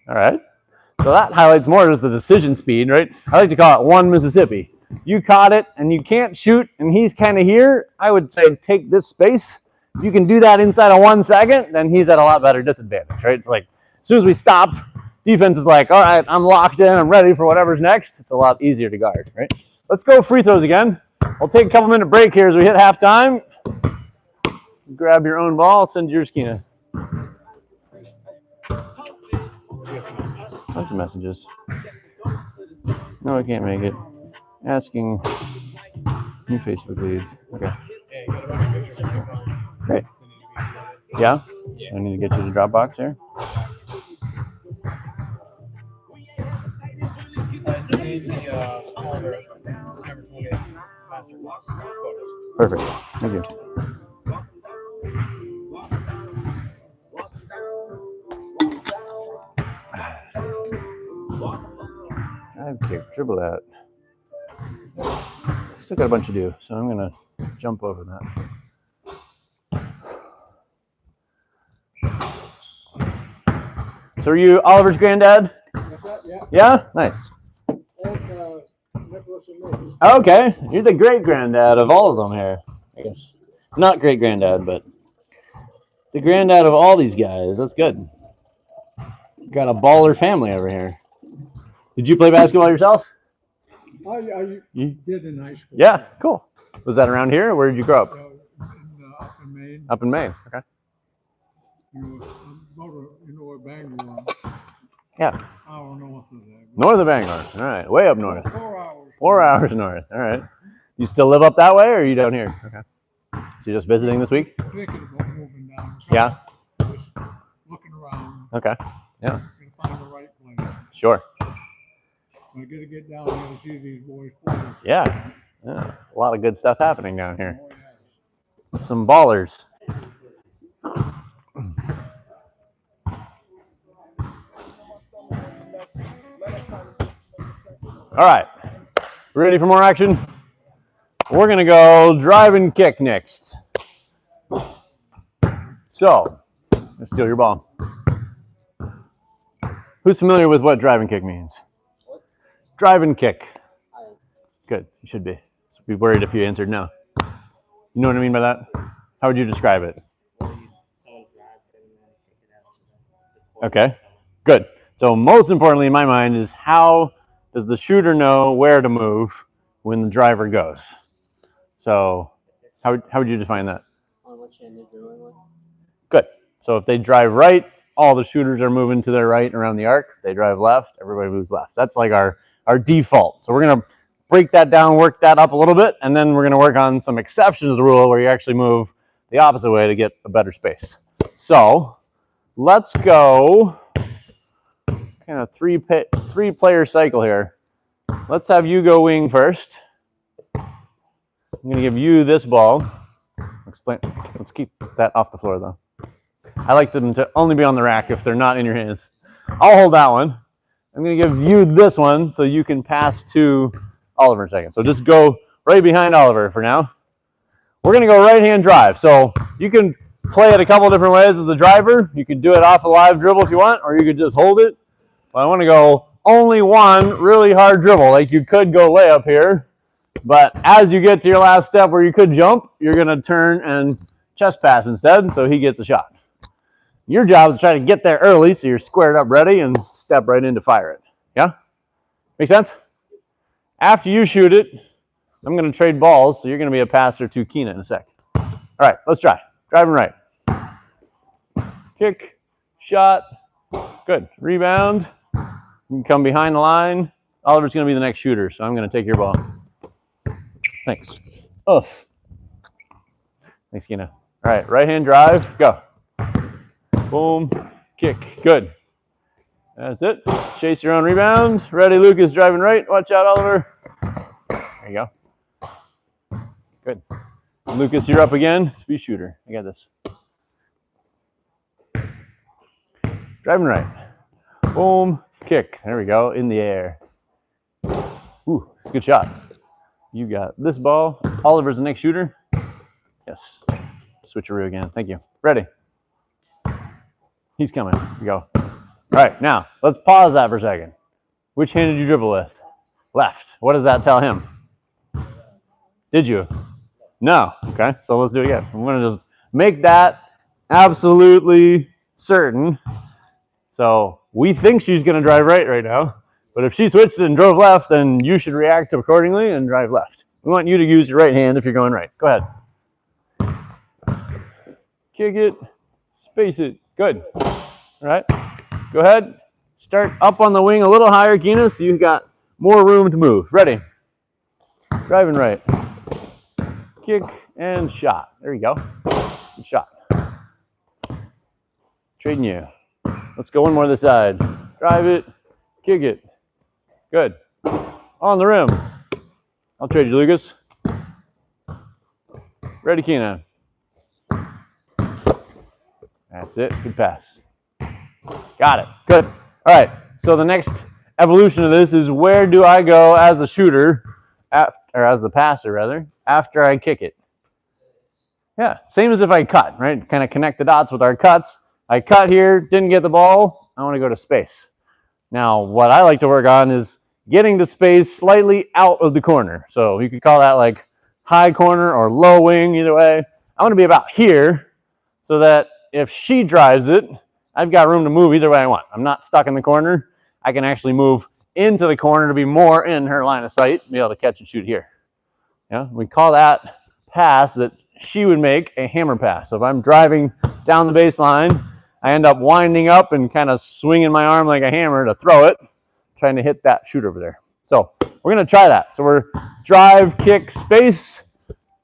All right. So that highlights more just the decision speed, right? I like to call it one Mississippi. You caught it and you can't shoot and he's kind of here. I would say take this space. If you can do that inside of 1 second, then he's at a lot better disadvantage, right? It's like as soon as we stop, defense is like, all right, I'm locked in. I'm ready for whatever's next. It's a lot easier to guard, right? Let's go free throws again. We'll take a couple minute break here as we hit halftime. Grab your own ball. Send yours, Keena. Bunch of messages. No, I can't make it. Asking new Facebook lead. Okay. Great. Yeah? I need to get you the Dropbox here. September 28th Masterclass photos. Perfect. Thank you. Okay, dribble that. Still got a bunch to do, so I'm gonna jump over that. So are you Oliver's granddad? Yeah. Yeah? Nice. Okay, you're the great granddad of all of them here, I guess. Not great granddad, but the granddad of all these guys. That's good. Got a baller family over here. Did you play basketball yourself? You did in high school. Yeah, cool. Was that around here, or where did you grow up? Up in Maine. Up in Maine. Okay. You know where Bangor is? Yeah. Hour north of there. North of Bangor. All right, way up north. 4 hours. 4 hours north. All right. You still live up that way, or are you down here? Okay. So you're just visiting this week? Thinking about moving down. Yeah. Just looking around. Okay. Yeah. Gonna find the right place. Sure. I gotta get down there to see these boys play. Yeah. Yeah. A lot of good stuff happening down here. Oh, yeah. Some ballers. All right. Ready for more action? We're going to go drive and kick next. So, let's steal your ball. Who's familiar with what drive and kick means? Drive and kick. Good. You should be. So be worried if you answered no. You know what I mean by that? How would you describe it? Okay. Good. So most importantly in my mind is how does the shooter know where to move when the driver goes? So how would you define that? On which end they're doing with? Good. So if they drive right, all the shooters are moving to their right around the arc. If they drive left, everybody moves left. That's like our default. So we're going to break that down, work that up a little bit, and then we're going to work on some exceptions to the rule where you actually move the opposite way to get a better space. So let's go kind of three-player cycle here. Let's have you go wing first. I'm going to give you this ball. Let's keep that off the floor, though. I like them to only be on the rack if they're not in your hands. I'll hold that one. I'm going to give you this one so you can pass to Oliver in a second. So just go right behind Oliver for now. We're going to go right-hand drive. So you can play it a couple different ways as the driver. You can do it off a live dribble if you want, or you could just hold it. But I want to go only one really hard dribble. Like you could go layup here, but as you get to your last step where you could jump, you're going to turn and chest pass instead, so he gets a shot. Your job is to try to get there early so you're squared up ready and step right in to fire it. Yeah? Make sense? After you shoot it, I'm going to trade balls, so you're going to be a passer to Keena in a sec. All right, let's try. Driving right. Kick, shot. Good. Rebound. You can come behind the line. Oliver's going to be the next shooter, so I'm going to take your ball. Thanks. Oof. Thanks, Kina. All right, right hand drive. Go. Boom. Kick. Good. That's it. Chase your own rebound. Ready, Lucas, driving right. Watch out, Oliver. There you go. Good. Lucas, you're up again. Be shooter. I got this. Driving right. Boom. Kick. There we go. In the air. Ooh, it's a good shot. You got this ball. Oliver's the next shooter. Yes. Switcheroo again. Thank you. Ready. He's coming. Here we go. All right, now, let's pause that for a second. Which hand did you dribble with? Left. What does that tell him? Did you? No. Okay, so let's do it again. I'm going to just make that absolutely certain. So we think she's going to drive right now, but if she switched and drove left, then you should react accordingly and drive left. We want you to use your right hand if you're going right. Go ahead. Kick it. Space it. Good. All right. Go ahead. Start up on the wing a little higher, Kina, so you've got more room to move. Ready. Driving right. Kick and shot. There you go. Good shot. Trading you. Let's go one more this side. Drive it. Kick it. Good. On the rim. I'll trade you, Lucas. Ready, Kina. That's it. Good pass. Got it. Good. All right. So the next evolution of this is where do I go as a shooter, or as the passer, rather, after I kick it? Yeah. Same as if I cut, right? Kind of connect the dots with our cuts. I cut here, didn't get the ball. I want to go to space. Now, what I like to work on is getting to space slightly out of the corner. So you could call that like high corner or low wing, either way. I want to be about here so that if she drives it, I've got room to move either way I want. I'm not stuck in the corner. I can actually move into the corner to be more in her line of sight, be able to catch and shoot here. Yeah, we call that pass that she would make a hammer pass. So if I'm driving down the baseline, I end up winding up and kind of swinging my arm like a hammer to throw it, trying to hit that shoot over there. So we're going to try that. So we're drive, kick, space,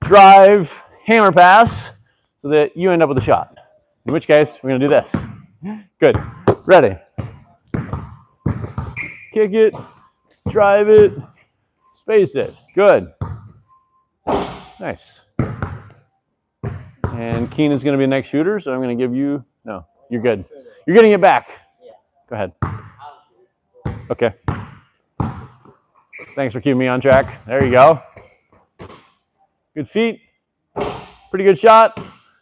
drive, hammer pass, so that you end up with a shot. In which case, we're going to do this. Good. Ready. Kick it, drive it, space it. Good. Nice. And Keenan's going to be the next shooter, so I'm going to give you, no, you're good. You're getting it back. Yeah. Go ahead. Okay. Thanks for keeping me on track. There you go. Good feet. Pretty good shot.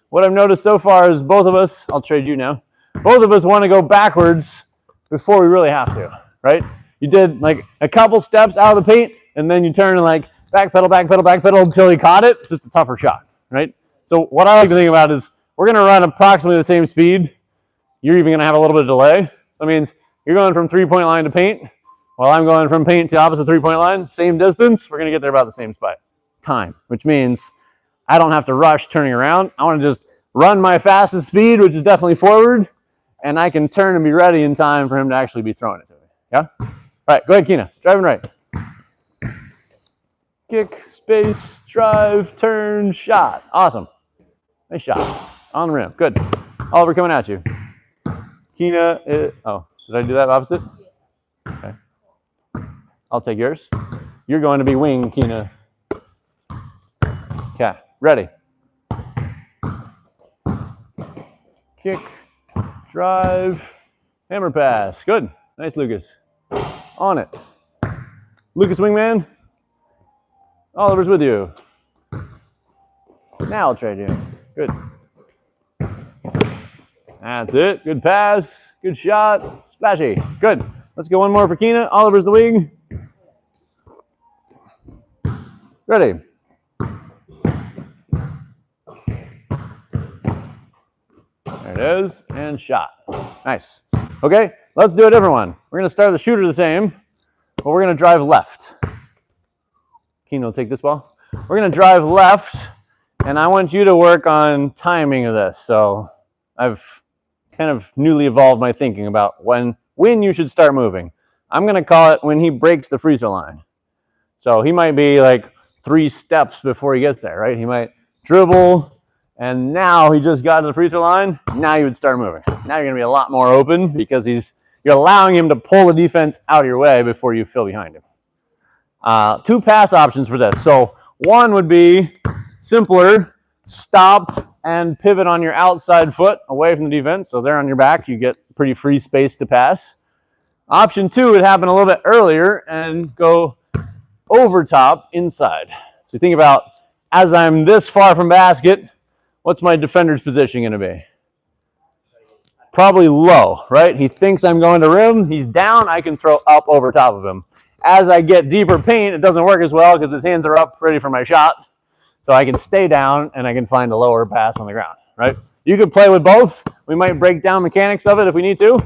What I've noticed so far is both of us, I'll trade you now, both of us want to go backwards before we really have to, right? You did like a couple steps out of the paint, and then you turn and like back pedal until you caught it. It's just a tougher shot, right? So what I like to think about is we're going to run approximately the same speed. You're even going to have a little bit of delay. That means you're going from three-point line to paint, while I'm going from paint to opposite three-point line, same distance. We're going to get there about the same spot. Time, which means I don't have to rush turning around. I want to just run my fastest speed, which is definitely forward, and I can turn and be ready in time for him to actually be throwing it to me. Yeah? All right, go ahead, Kina. Driving right. Kick, space, drive, turn, shot. Awesome. Nice shot. On the rim. Good. Oliver coming at you. Kina, oh, did I do that opposite? Okay. I'll take yours. You're going to be wing, Kina. Okay, ready. Kick, drive, hammer pass. Good. Nice, Lucas. On it. Lucas wingman. Oliver's with you. Now I'll trade you. Good. That's it. Good pass. Good shot. Splashy. Good. Let's go one more for Kina. Oliver's the wing. Ready. There it is. And shot. Nice. Okay, let's do a different one. We're going to start the shooter the same, but we're going to drive left. Kina will take this ball. We're going to drive left, and I want you to work on timing of this. So I've kind of newly evolved my thinking about when you should start moving. I'm going to call it when he breaks the free throw line. So he might be like 3 steps before he gets there, right? He might dribble, and now he just got to the free throw line. Now you would start moving. Now you're going to be a lot more open because you're allowing him to pull the defense out of your way before you fill behind him. 2 pass options for this. So one would be simpler, stop and pivot on your outside foot away from the defense. So there on your back, you get pretty free space to pass. Option 2 would happen a little bit earlier and go over top inside. So you think about, as I'm this far from basket, what's my defender's position going to be? Probably low, right? He thinks I'm going to rim. He's down. I can throw up over top of him. As I get deeper paint, it doesn't work as well because his hands are up ready for my shot. So I can stay down and I can find a lower pass on the ground, right? You could play with both. We might break down mechanics of it if we need to.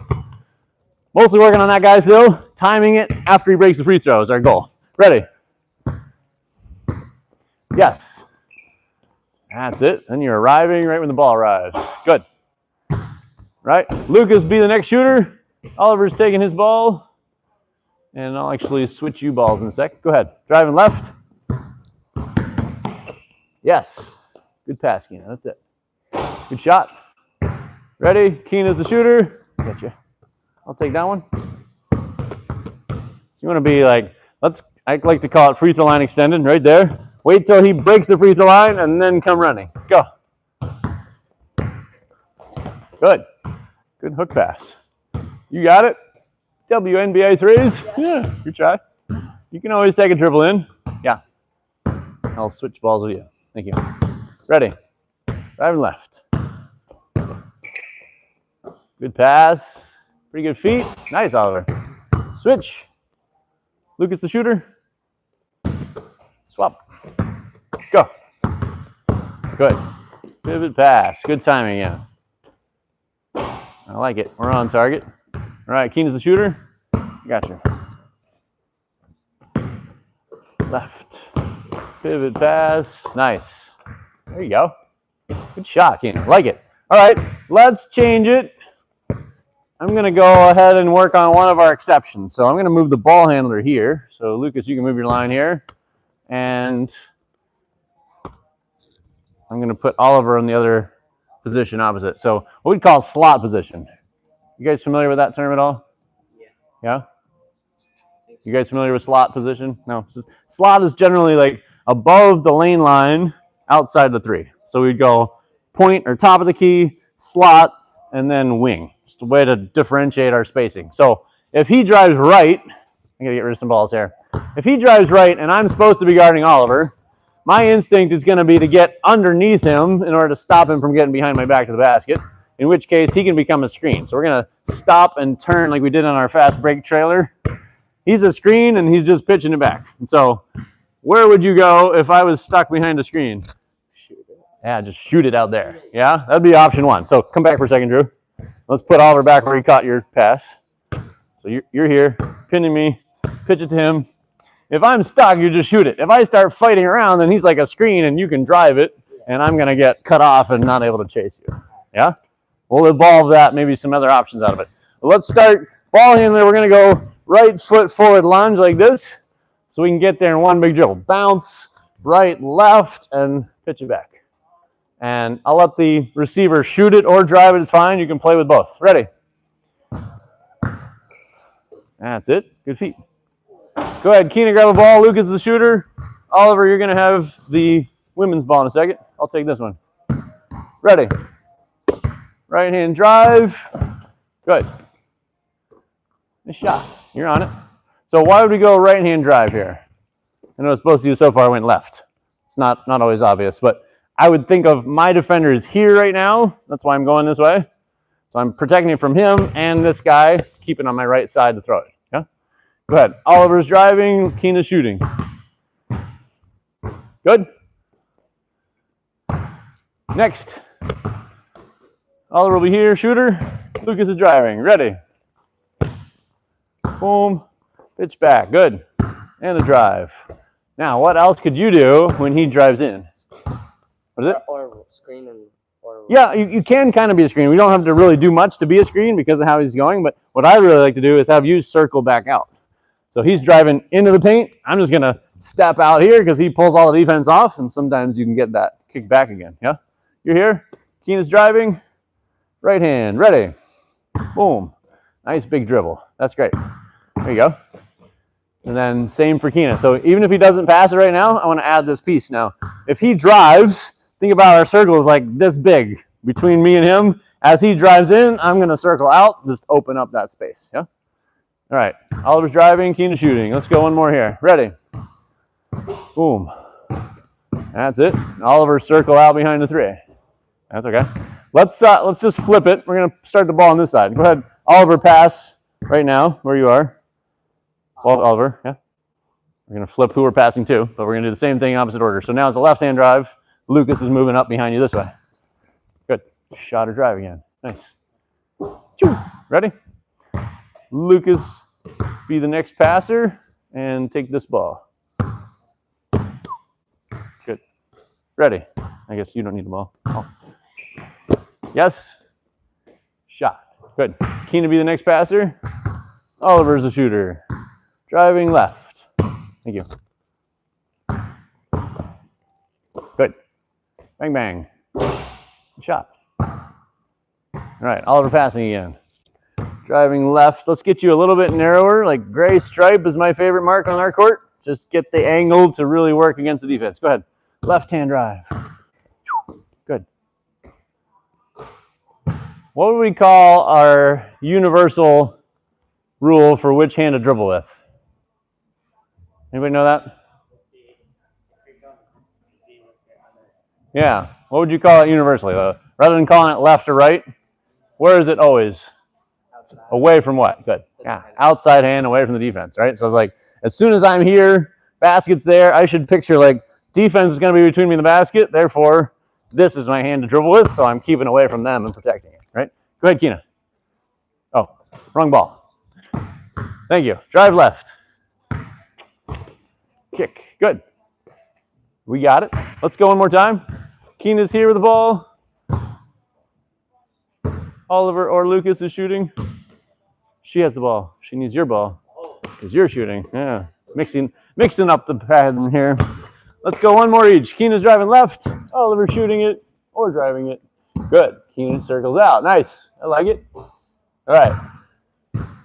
Mostly working on that guy still. Timing it after he breaks the free throw is our goal. Ready? Yes. That's it. Then you're arriving right when the ball arrives. Good. Right? Lucas be the next shooter. Oliver's taking his ball. And I'll actually switch you balls in a sec. Go ahead. Driving left. Yes. Good pass, Keena. That's it. Good shot. Ready? Keena's the shooter. Gotcha. I'll take that one. You want to be like, I like to call it free throw line extended right there. Wait till he breaks the free throw line and then come running. Go. Good. Good hook pass. You got it. WNBA threes. Yeah, good try. You can always take a dribble in. Yeah. I'll switch balls with you. Thank you. Ready. Driving left. Good pass. Pretty good feet. Nice, Oliver. Switch. Lucas the shooter. Swap. Go. Good. Pivot pass. Good timing, yeah. I like it. We're on target. All right, Keena's the shooter. Gotcha. Left. Pivot pass. Nice. There you go. Good shot, Keena. Like it. All right, let's change it. I'm going to go ahead and work on one of our exceptions. So I'm going to move the ball handler here. So Lucas, you can move your line here. And I'm going to put Oliver in the other position opposite. So what we'd call slot position. You guys familiar with that term at all? Yeah. Yeah? You guys familiar with slot position? No. Slot is generally like above the lane line, outside the 3. So we'd go point or top of the key, slot, and then wing. Just a way to differentiate our spacing. So if he drives right, I gotta get rid of some balls here. If he drives right and I'm supposed to be guarding Oliver, my instinct is gonna be to get underneath him in order to stop him from getting behind my back to the basket, in which case he can become a screen. So we're gonna stop and turn like we did on our fast break trailer. He's a screen and he's just pitching it back. And so where would you go if I was stuck behind a screen? Yeah, just shoot it out there. Yeah, that'd be option 1. So come back for a second, Drew. Let's put Oliver back where he caught your pass. So you're here, pinning me, pitch it to him. If I'm stuck, you just shoot it. If I start fighting around, then he's like a screen and you can drive it, and I'm going to get cut off and not able to chase you. Yeah? We'll evolve that, maybe some other options out of it. But let's start ball handler. We're going to go right foot forward lunge like this so we can get there in one big dribble. Bounce, right, left, and pitch it back. And I'll let the receiver shoot it or drive it. It's fine. You can play with both. Ready? That's it. Good feet. Go ahead, Keena, grab a ball. Lucas is the shooter. Oliver, you're going to have the women's ball in a second. I'll take this one. Ready. Right hand drive. Good. Nice shot. You're on it. So why would we go right hand drive here? I know it's supposed to so far went left. It's not always obvious, but I would think of my defender is here right now. That's why I'm going this way. So I'm protecting it from him and this guy, keeping on my right side to throw it. Yeah? Go ahead. Oliver's driving, Keena's shooting. Good. Next. Oliver will be here, shooter. Lucas is driving. Ready. Boom. Pitch back. Good. And a drive. Now, what else could you do when he drives in? What is it? Or screen and Or Yeah, you can kind of be a screen. We don't have to really do much to be a screen because of how he's going, but what I really like to do is have you circle back out. So he's driving into the paint. I'm just going to step out here because he pulls all the defense off, and sometimes you can get that kick back again. Yeah? You're here. Keena's driving. Right hand. Ready. Boom. Nice big dribble. That's great. There you go. And then same for Keena. So even if he doesn't pass it right now, I want to add this piece. Now, if he drives, think about our circle is like this big between me and him. As he drives in, I'm going to circle out, just open up that space. Yeah? All right. Oliver's driving, Keena shooting. Let's go one more here. Ready. Boom. That's it. Oliver circle out behind the 3. That's okay. Let's just flip it. We're going to start the ball on this side. Go ahead. Oliver, pass right now where you are. Well, Oliver, yeah. We're going to flip who we're passing to, but we're going to do the same thing opposite order. So now it's a left-hand drive. Lucas is moving up behind you this way. Good. Shot or drive again. Nice. Choo. Ready? Lucas, be the next passer and take this ball. Good. Ready? I guess you don't need the ball. Oh. Yes. Shot. Good. Keena, be the next passer. Oliver's the shooter. Driving left. Thank you. Good. Bang, bang. Shot. All right, Oliver passing again. Driving left. Let's get you a little bit narrower. Like gray stripe is my favorite mark on our court. Just get the angle to really work against the defense. Go ahead. Left-hand drive. Good. What would we call our universal rule for which hand to dribble with? Anybody know that? Yeah. What would you call it universally, though? Rather than calling it left or right, where is it always? outside. Away from what? Good. Yeah. Outside hand, away from the defense, right? So it's like, as soon as I'm here, basket's there, I should picture like defense is going to be between me and the basket. Therefore, this is my hand to dribble with, so I'm keeping away from them and protecting it, right? Go ahead, Keena. Oh, wrong ball. Thank you. Drive left. Kick. Good. We got it. Let's go one more time. Keena's here with the ball. Oliver or Lucas is shooting. She has the ball. She needs your ball because you're shooting. Yeah, mixing up the pattern here. Let's go one more each. Keena's driving left. Oliver shooting it or driving it. Good. Keena circles out. Nice. I like it. All right.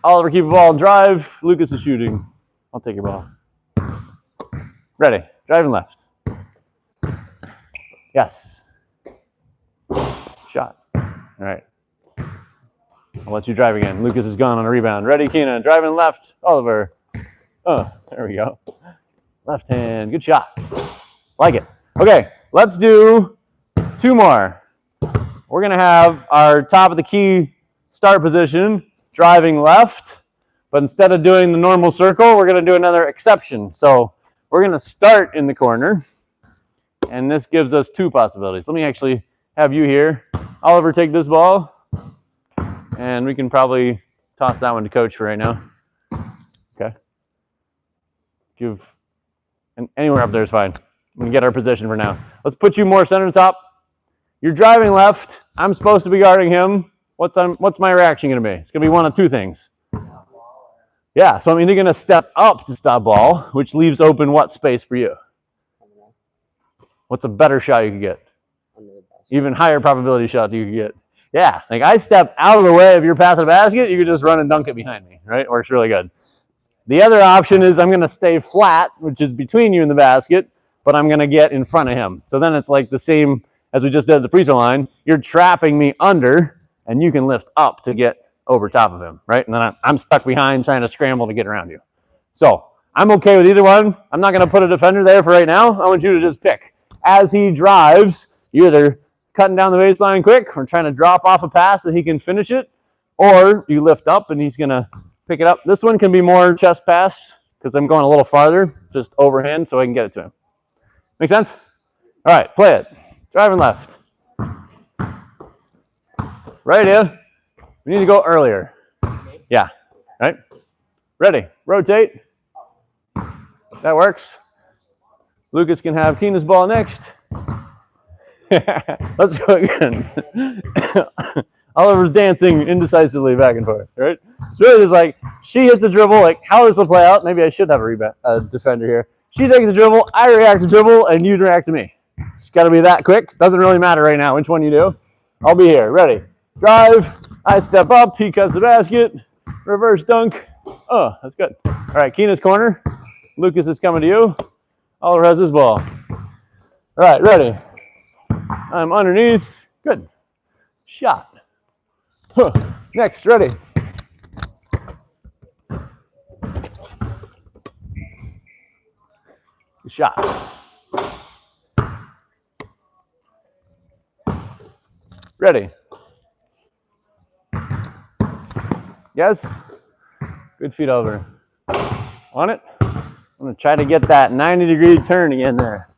Oliver, keep the ball and drive. Lucas is shooting. I'll take your ball. Ready. Driving left. Yes. Shot. All right. I'll let you drive again. Lucas is gone on a rebound. Ready, Keena. Driving left. Oliver. Oh, there we go. Left hand. Good shot. Like it. Okay, let's do 2 more. We're going to have our top of the key start position driving left, but instead of doing the normal circle, we're going to do another exception. So we're going to start in the corner, and this gives us 2 possibilities. Let me actually have you here. Oliver, take this ball. And we can probably toss that one to coach for right now. Okay. And anywhere up there is fine. We can get our position for now. Let's put you more center top. You're driving left. I'm supposed to be guarding him. What's my reaction going to be? It's going to be one of 2 things. Yeah, so I'm either going to step up to stop ball, which leaves open what space for you? What's a better shot you could get? Even higher probability shot you could get. Yeah, like I step out of the way of your path to the basket, you could just run and dunk it behind me, right? Works really good. The other option is I'm going to stay flat, which is between you and the basket, but I'm going to get in front of him. So then it's like the same as we just did at the free throw line. You're trapping me under, and you can lift up to get over top of him, right? And then I'm stuck behind trying to scramble to get around you. So I'm okay with either one. I'm not going to put a defender there for right now. I want you to just pick. As he drives, you either cutting down the baseline quick or trying to drop off a pass so he can finish it, or you lift up and he's going to pick it up. This one can be more chest pass because I'm going a little farther, just overhand so I can get it to him. Make sense? All right, play it. Driving left. Right in. We need to go earlier. Yeah, right? Ready. Rotate. That works. Lucas can have Keena's ball next. Let's go again. Oliver's dancing indecisively back and forth, right? It's really just like, she hits a dribble, like how this will play out. Maybe I should have a defender here. She takes a dribble, I react to dribble, and you react to me. It's got to be that quick. Doesn't really matter right now which one you do. I'll be here. Ready. Drive. I step up. He cuts the basket. Reverse dunk. Oh, that's good. All right, Keena's corner. Lucas is coming to you. Oliver has his ball. All right, ready. I'm underneath. Good. Shot. Huh. Next, ready. Good shot. Ready. Yes. Good feet over. On it. I'm going to try to get that 90-degree turn again there.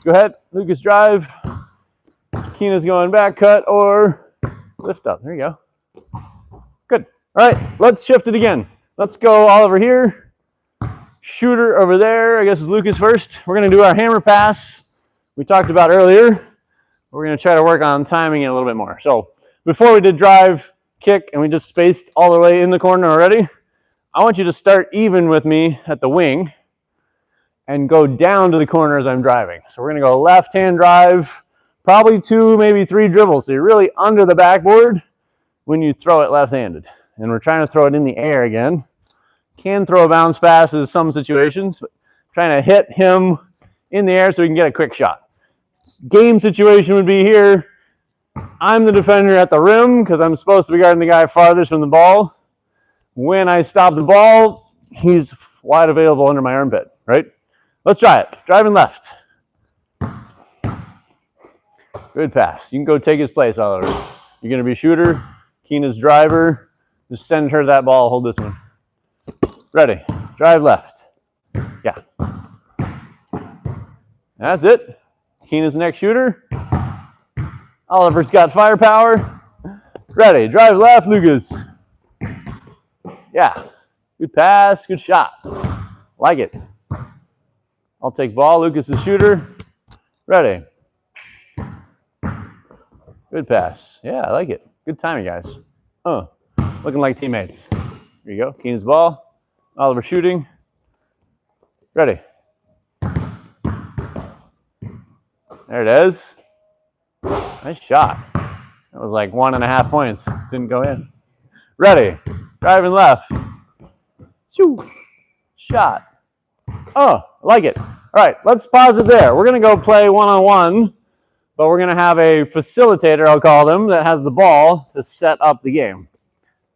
Go ahead. Lucas drive. Keena's going back cut or lift up. There you go. Good. All right. Let's shift it again. Let's go Oliver here. Shooter over there. I guess it's Lucas first. We're going to do our hammer pass we talked about earlier. We're going to try to work on timing it a little bit more. So before we did drive, kick, and we just spaced all the way in the corner already, I want you to start even with me at the wing and go down to the corner as I'm driving. So we're going to go left-hand drive, probably 2, maybe 3 dribbles. So you're really under the backboard when you throw it left-handed. And we're trying to throw it in the air again. Can throw a bounce pass in some situations, but trying to hit him in the air so we can get a quick shot. Game situation would be here. I'm the defender at the rim because I'm supposed to be guarding the guy farthest from the ball. When I stop the ball, he's wide available under my armpit, right? Let's try it. Driving left. Good pass. You can go take his place, Oliver. You're going to be shooter. Keena's driver. Just send her that ball. Hold this one. Ready. Drive left. Yeah. That's it. Keena's next shooter. Oliver's got firepower. Ready. Drive left, Lucas. Yeah. Good pass. Good shot. Like it. I'll take ball. Lucas is shooter. Ready. Good pass. Yeah, I like it. Good timing, guys. Oh, looking like teammates. Here you go. Keena's ball. Oliver shooting. Ready. There it is. Nice shot. That was like 1.5 points. Didn't go in. Ready. Driving left. Shoo. Shot. Oh, I like it. All right, let's pause it there. We're going to go play one-on-one, but we're going to have a facilitator, I'll call them, that has the ball to set up the game.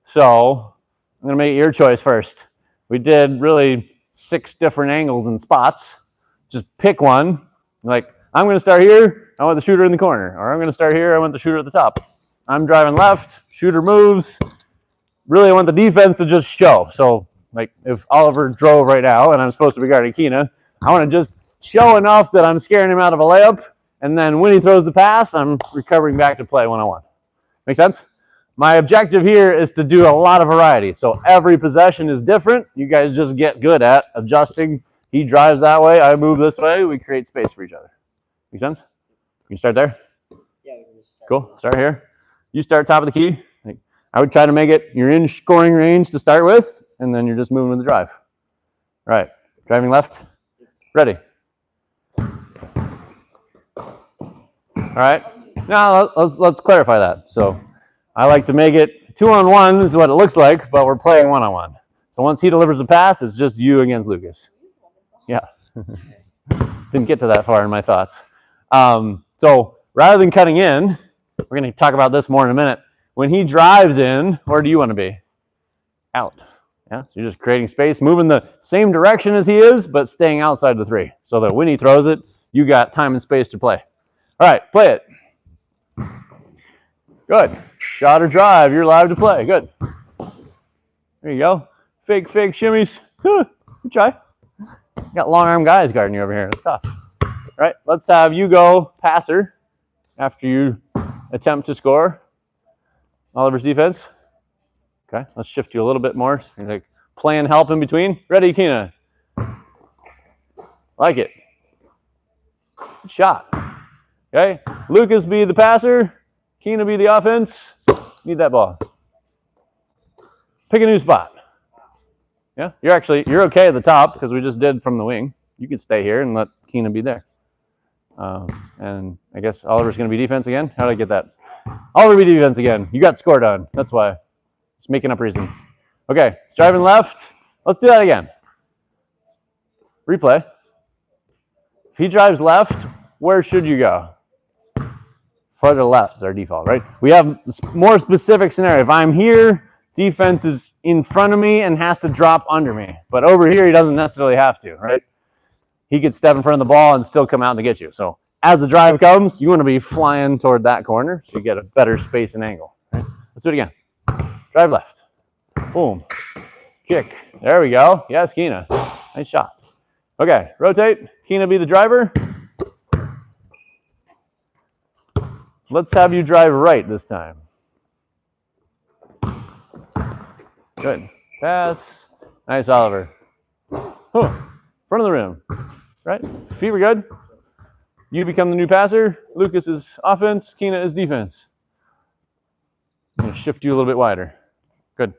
So I'm going to make it your choice first. We did really 6 different angles and spots. Just pick one. Like, I'm going to start here. I want the shooter in the corner. Or I'm going to start here. I want the shooter at the top. I'm driving left. Shooter moves. Really, I want the defense to just show. So, like, if Oliver drove right now and I'm supposed to be guarding Keena, I want to just show enough that I'm scaring him out of a layup. And then when he throws the pass, I'm recovering back to play one-on-one. Make sense? My objective here is to do a lot of variety. So every possession is different. You guys just get good at adjusting. He drives that way. I move this way. We create space for each other. Make sense? You can start there? Yeah, we can just start. Cool. Start here. You start top of the key. I would try to make it, you're in scoring range to start with, and then you're just moving with the drive. All right. Driving left. Ready. All right. Now let's clarify that. So I like to make it 2-on-1 is what it looks like, but we're playing 1-on-1. So once he delivers the pass, it's just you against Lucas. Yeah. Didn't get to that far in my thoughts. So rather than cutting in, we're going to talk about this more in a minute. When he drives in, where do you want to be? Out. Yeah. So you're just creating space, moving the same direction as he is, but staying outside the 3. So that when he throws it, you got time and space to play. All right, play it. Good. Shot or drive, you're live to play. Good. There you go. Fake shimmies. Good try. Got long arm guys guarding you over here. It's tough. All right, let's have you go passer after you attempt to score. Oliver's defense. Okay, let's shift you a little bit more. So you're like playing help in between. Ready, Keena. Like it. Good shot. Okay, Lucas be the passer, Keena be the offense. Need that ball. Pick a new spot. Yeah, you're okay at the top because we just did from the wing. You can stay here and let Keena be there. And I guess Oliver's going to be defense again. How did I get that? Oliver be defense again. You got scored on. That's why. Just making up reasons. Okay, driving left. Let's do that again. Replay. If he drives left, where should you go? Further left is our default, right? We have more specific scenario. If I'm here, defense is in front of me and has to drop under me. But over here, he doesn't necessarily have to, right? He could step in front of the ball and still come out to get you. So as the drive comes, you want to be flying toward that corner so you get a better space and angle. Right? Let's do it again. Drive left. Boom. Kick. There we go. Yes, Keena. Nice shot. Okay, rotate. Keena be the driver. Let's have you drive right this time. Good. Pass. Nice, Oliver. Oh, front of the rim. Right? Feet were good. You become the new passer. Lucas is offense. Keena is defense. I'm going to shift you a little bit wider. Good.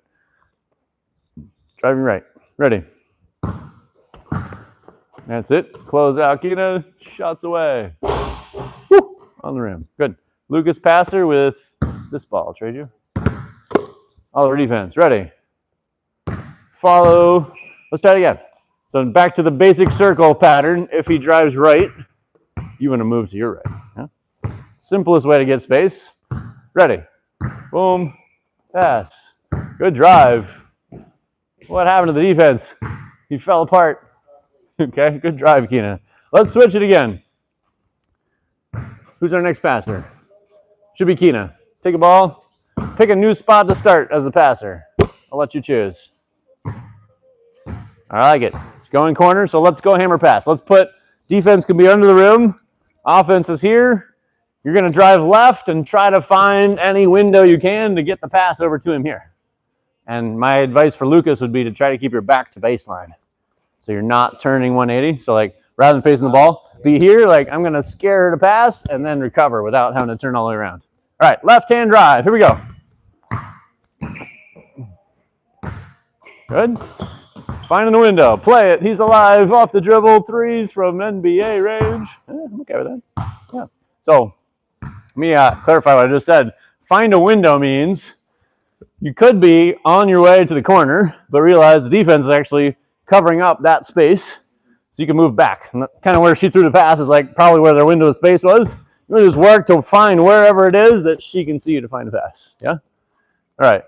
Driving right. Ready. That's it. Close out, Keena. Shots away. Woo! On the rim. Good. Lucas passer with this ball. Trade you. Oliver defense. Ready. Follow. Let's try it again. So back to the basic circle pattern. If he drives right, you want to move to your right. Yeah? Simplest way to get space. Ready. Boom. Pass. Good drive. What happened to the defense? He fell apart. Okay, good drive, Keena. Let's switch it again. Who's our next passer? Should be Keena. Take a ball. Pick a new spot to start as the passer. I'll let you choose. I like it. Going corner, so let's go hammer pass. Let's put defense can be under the rim. Offense is here. You're going to drive left and try to find any window you can to get the pass over to him here. And my advice for Lucas would be to try to keep your back to baseline. So you're not turning 180. So like rather than facing the ball, be here, like I'm going to scare her to pass and then recover without having to turn all the way around. All right, left-hand drive. Here we go. Good. Finding the window. Play it. He's alive. Off the dribble. Threes from NBA range. I'm okay with that. Yeah. So let me clarify what I just said. Find a window means you could be on your way to the corner, but realize the defense is actually covering up that space so you can move back. And kind of where she threw the pass is like probably where their window of space was. You want to just work to find wherever it is that she can see you to find the pass. Yeah? All right.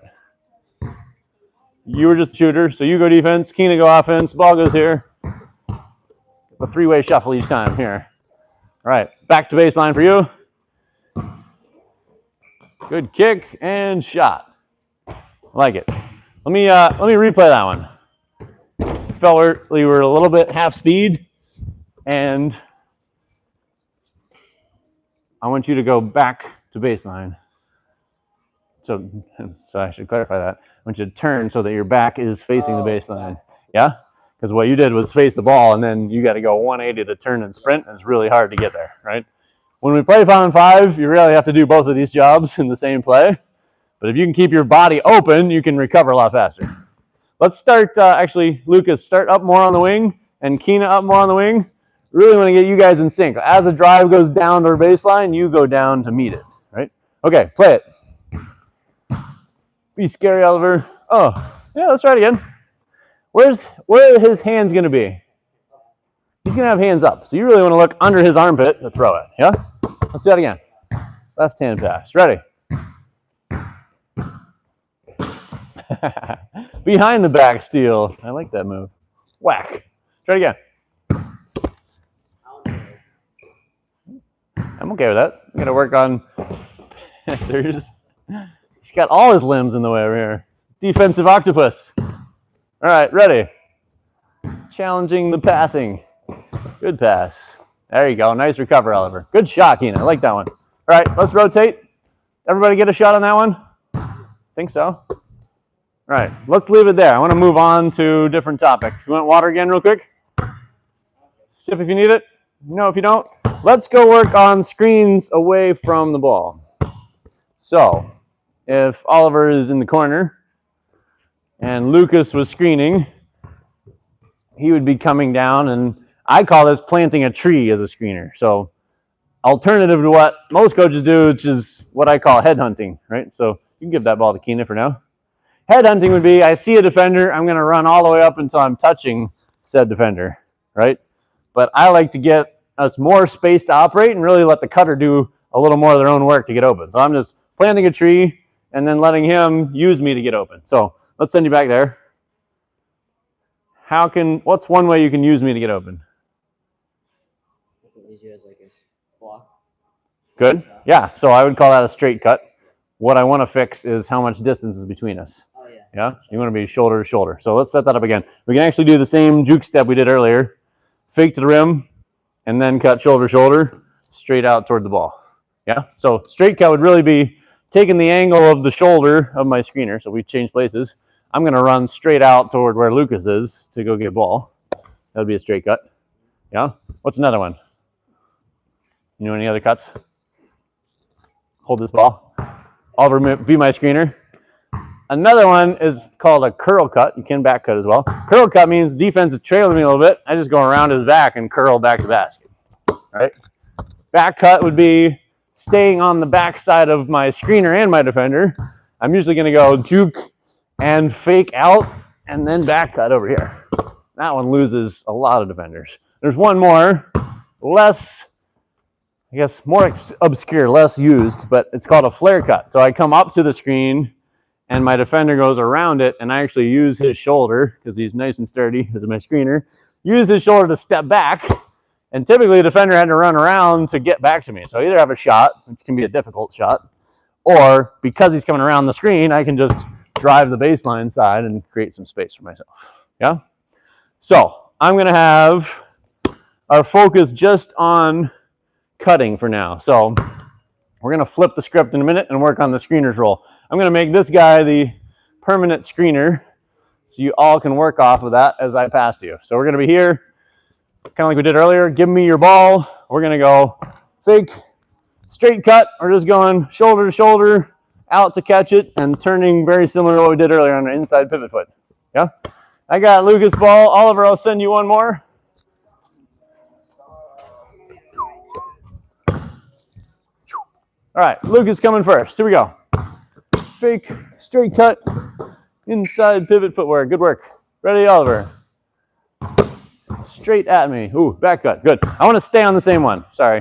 You were just a shooter, so you go defense, Keena go offense, ball goes here. A three-way shuffle each time here. All right, back to baseline for you. Good kick and shot. I like it. Let me replay that one. Felt we were a little bit half speed, and I want you to go back to baseline. So I should clarify that. I want you to turn so that your back is facing the baseline. Yeah? Because what you did was face the ball, and then you got to go 180 to turn and sprint, and it's really hard to get there, right? When we play 5-on-5, you really have to do both of these jobs in the same play. But if you can keep your body open, you can recover a lot faster. Let's start, actually, Lucas, start up more on the wing, and Keena up more on the wing. Really want to get you guys in sync. As the drive goes down to our baseline, you go down to meet it, right? Okay, play it. Be scary, Oliver. Oh, yeah, let's try it again. Where are his hands going to be? He's going to have hands up. So you really want to look under his armpit to throw it. Yeah? Let's do that again. Left hand pass. Ready? Behind the back steal. I like that move. Whack. Try it again. I'm okay with that. I'm going to work on serious. He's got all his limbs in the way over here. Defensive octopus. All right, ready. Challenging the passing. Good pass. There you go. Nice recover, Oliver. Good shot, Keena. I like that one. All right, let's rotate. Everybody get a shot on that one? Think so. All right, let's leave it there. I want to move on to a different topic. You want water again real quick? Sip if you need it. No, if you don't, let's go work on screens away from the ball. So, if Oliver is in the corner and Lucas was screening, he would be coming down, and I call this planting a tree as a screener. So, alternative to what most coaches do, which is what I call headhunting, right? So, you can give that ball to Keena for now. Headhunting would be, I see a defender, I'm going to run all the way up until I'm touching said defender, right? But I like to get us more space to operate and really let the cutter do a little more of their own work to get open. So I'm just planting a tree and then letting him use me to get open. So let's send you back there. What's one way you can use me to get open? I can use you as like a block. Good. Yeah, so I would call that a straight cut. What I want to fix is how much distance is between us. Oh yeah. Yeah, you want to be shoulder to shoulder. So let's set that up again. We can actually do the same juke step we did earlier. Fake to the rim, and then cut shoulder to shoulder, straight out toward the ball. Yeah, so straight cut would really be taking the angle of the shoulder of my screener. So we change places. I'm going to run straight out toward where Lucas is to go get ball. That would be a straight cut. Yeah, what's another one? You know any other cuts? Hold this ball. Oliver, be my screener. Another one is called a curl cut. You can back cut as well. Curl cut means defense is trailing me a little bit. I just go around his back and curl back to basket. Right? Back cut would be staying on the back side of my screener and my defender. I'm usually going to go juke and fake out and then back cut over here. That one loses a lot of defenders. There's one more, less, I guess, more obscure, less used, but it's called a flare cut. So I come up to the screen and my defender goes around it, and I actually use his shoulder, because he's nice and sturdy as my screener, use his shoulder to step back, and typically the defender had to run around to get back to me. So I either have a shot, which can be a difficult shot, or because he's coming around the screen, I can just drive the baseline side and create some space for myself. Yeah? So I'm going to have our focus just on cutting for now. So we're going to flip the script in a minute and work on the screener's role. I'm going to make this guy the permanent screener so you all can work off of that as I pass to you. So we're going to be here, kind of like we did earlier. Give me your ball. We're going to go fake, straight cut. We're just going shoulder to shoulder, out to catch it, and turning very similar to what we did earlier on the inside pivot foot. Yeah? I got Lucas' ball. Oliver, I'll send you one more. All right, Lucas coming first. Here we go. Fake, straight cut, inside pivot footwork. Good work. Ready, Oliver? Straight at me. Ooh, back cut. Good. I want to stay on the same one. Sorry.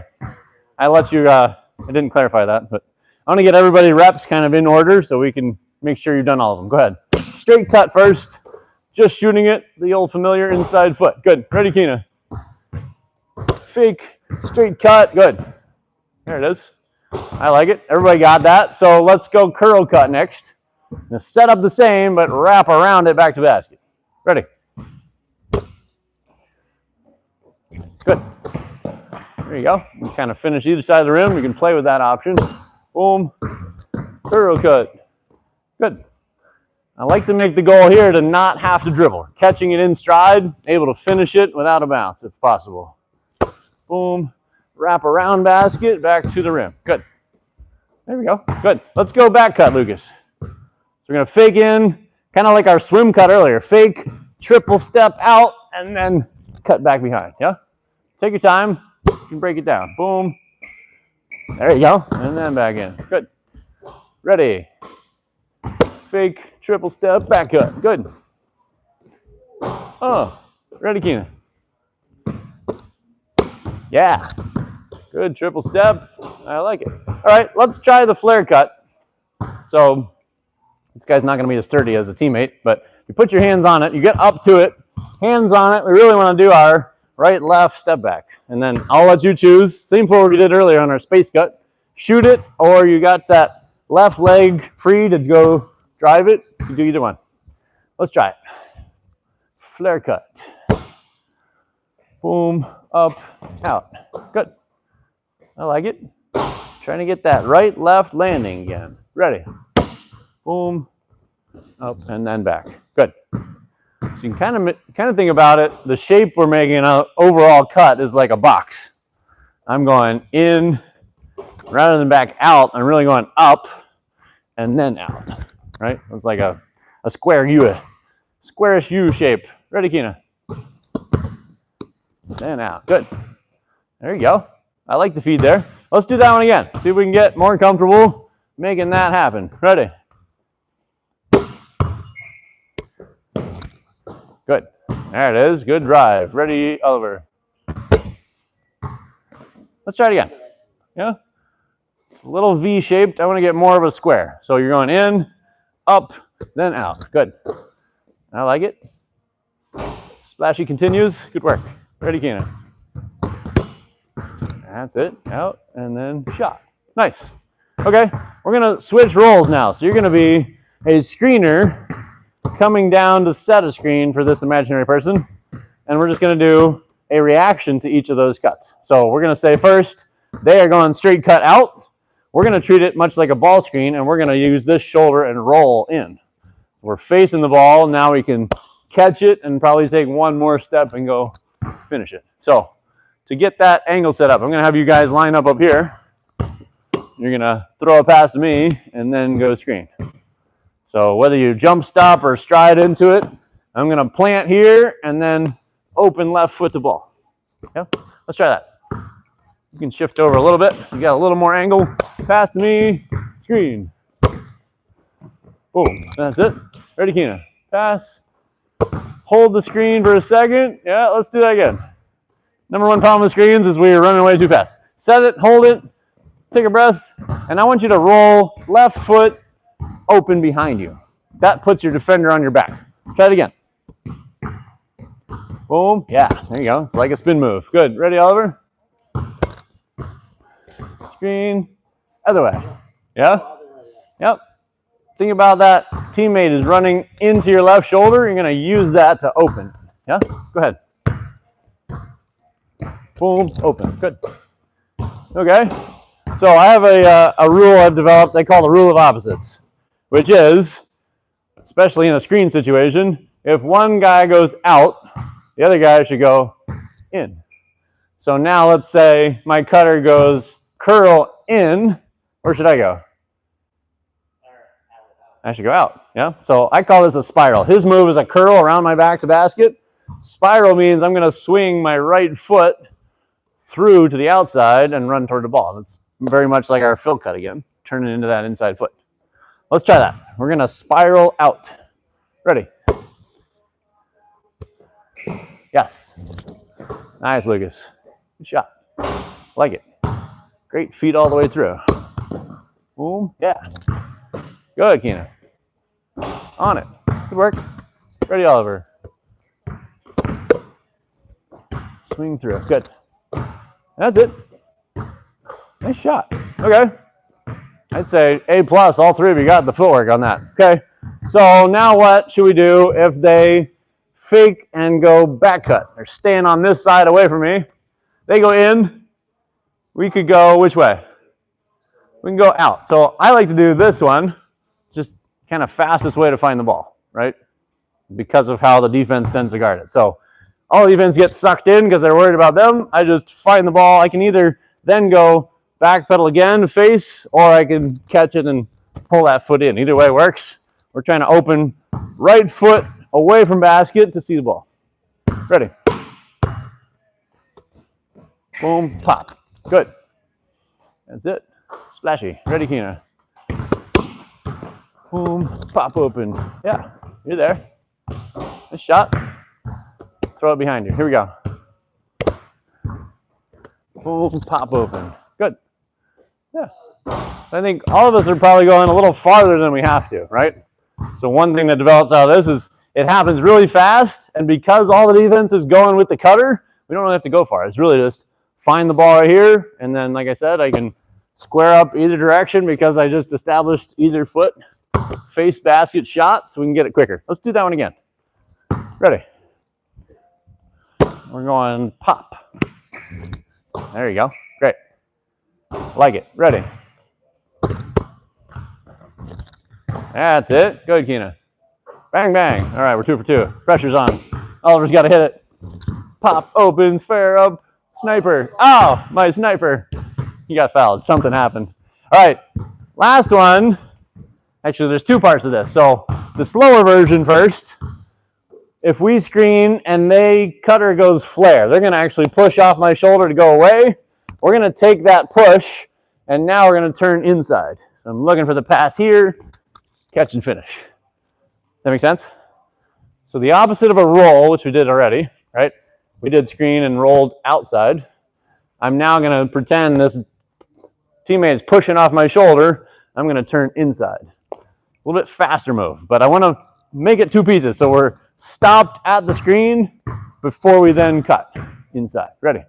I let you, I didn't clarify that, but I want to get everybody reps kind of in order so we can make sure you've done all of them. Go ahead. Straight cut first. Just shooting it, the old familiar inside foot. Good. Ready, Keena? Fake, straight cut. Good. There it is. I like it. Everybody got that. So let's go curl cut next. Now set up the same, but wrap around it back to basket. Ready? Good. There you go. You kind of finish either side of the rim. You can play with that option. Boom. Curl cut. Good. I like to make the goal here to not have to dribble. Catching it in stride, able to finish it without a bounce if possible. Boom. Wrap around basket, back to the rim. Good. There we go. Good. Let's go back cut, Lucas. So we're going to fake in, kind of like our swim cut earlier. Fake, triple step out, and then cut back behind. Yeah? Take your time. You can break it down. Boom. There you go. And then back in. Good. Ready. Fake, triple step, back cut. Good. Oh, ready, Keena. Yeah. Good triple step. I like it. All right, let's try the flare cut. So this guy's not going to be as sturdy as a teammate, but you put your hands on it. You get up to it. Hands on it. We really want to do our right, left, step back. And then I'll let you choose. Same for what we did earlier on our space cut. Shoot it, or you got that left leg free to go drive it. You can do either one. Let's try it. Flare cut. Boom, up, out. Good. I like it. Trying to get that right, left landing again. Ready. Boom, up, and then back. Good. So you can kind of think about it. The shape we're making an overall cut is like a box. I'm going in rather than back out. I'm really going up and then out, right? It's like a square U, squarish U shape. Ready, Kina? And out. Good. There you go. I like the feed there. Let's do that one again. See if we can get more comfortable making that happen. Ready? Good. There it is. Good drive. Ready, Oliver? Let's try it again. Yeah? It's a little V-shaped. I want to get more of a square. So you're going in, up, then out. Good. I like it. Splashy continues. Good work. Ready, Kina? That's it. Out, and then shot. Nice. Okay, we're going to switch roles now. So you're going to be a screener coming down to set a screen for this imaginary person. And we're just going to do a reaction to each of those cuts. So we're going to say first, they are going straight cut out. We're going to treat it much like a ball screen, and we're going to use this shoulder and roll in. We're facing the ball. Now we can catch it and probably take one more step and go finish it. So to get that angle set up, I'm going to have you guys line up here. You're going to throw a pass to me and then go screen. So whether you jump stop or stride into it, I'm going to plant here and then open left foot to ball. Yeah, let's try that. You can shift over a little bit. You got a little more angle. Pass to me, screen. Boom, that's it. Ready, Kina? Pass. Hold the screen for a second. Yeah, let's do that again. Number one problem with screens is we're running way too fast. Set it, hold it, take a breath, and I want you to roll left foot open behind you. That puts your defender on your back. Try it again. Boom. Yeah, there you go. It's like a spin move. Good. Ready, Oliver? Screen. Other way. Yeah? Yep. Think about that teammate is running into your left shoulder. You're going to use that to open. Yeah? Go ahead. Boom. Open. Good. Okay. So I have a rule I've developed I call the rule of opposites, which is, especially in a screen situation, if one guy goes out, the other guy should go in. So now let's say my cutter goes curl in. Where should I go? I should go out. Yeah. So I call this a spiral. His move is a curl around my back to basket. Spiral means I'm going to swing my right foot through to the outside and run toward the ball. That's very much like our fill cut again. Turn it into that inside foot. Let's try that. We're going to spiral out. Ready? Yes. Nice, Lucas. Good shot. Like it. Great feet all the way through. Boom. Yeah. Good, Kina. On it. Good work. Ready, Oliver. Swing through. Good. That's it. Nice shot. Okay. I'd say A+, all three of you got the footwork on that. Okay. So now what should we do if they fake and go back cut? They're staying on this side away from me. They go in. We could go which way? We can go out. So I like to do this one, just kind of fastest way to find the ball, right? Because of how the defense tends to guard it. So all defense gets sucked in because they're worried about them. I just find the ball. I can either then go back pedal again, face, or I can catch it and pull that foot in. Either way works. We're trying to open right foot away from basket to see the ball. Ready? Boom, pop. Good. That's it. Splashy. Ready, Kina? Boom, pop open. Yeah, you're there. Nice shot. Throw it behind you. Here we go. Boom, pop open. Good. Yeah. I think all of us are probably going a little farther than we have to, right? So one thing that develops out of this is it happens really fast, and because all the defense is going with the cutter, we don't really have to go far. It's really just find the ball right here, and then, like I said, I can square up either direction because I just established either foot, face basket shot, so we can get it quicker. Let's do that one again. Ready? We're going pop. There you go. Great. Like it. Ready? That's it. Good, Kina. Bang, bang. All right, we're 2 for 2. Pressure's on. Oliver's got to hit it. Pop opens, fair up, Sniper. Oh, my sniper. He got fouled. Something happened. All right, last one. Actually, there's two parts of this. So the slower version first. If we screen and they cutter goes flare, they're going to actually push off my shoulder to go away. We're going to take that push, and now we're going to turn inside. So I'm looking for the pass here, catch and finish. That make sense? So the opposite of a roll, which we did already, right? We did screen and rolled outside. I'm now going to pretend this teammate is pushing off my shoulder. I'm going to turn inside. A little bit faster move, but I want to make it two pieces. So we're stopped at the screen before we then cut inside. Ready?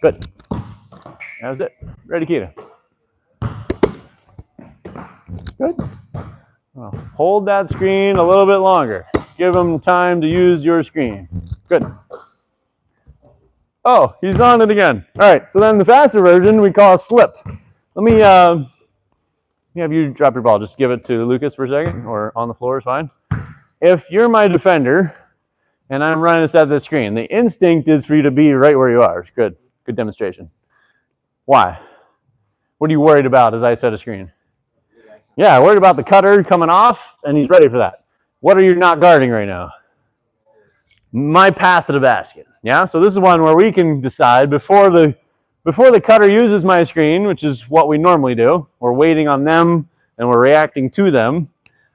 Good. That was it. Ready, Keita. Good. Well, hold that screen a little bit longer. Give them time to use your screen. Good. Oh, he's on it again. All right, so then the faster version we call a slip. Let me have you drop your ball. Just give it to Lucas for a second, or on the floor is fine. If you're my defender and I'm running to set the screen, the instinct is for you to be right where you are. It's good. Good demonstration. Why? What are you worried about as I set a screen? Yeah, worried about the cutter coming off, and he's ready for that. What are you not guarding right now? My path to the basket. Yeah, so this is one where we can decide before the cutter uses my screen, which is what we normally do. We're waiting on them, and we're reacting to them.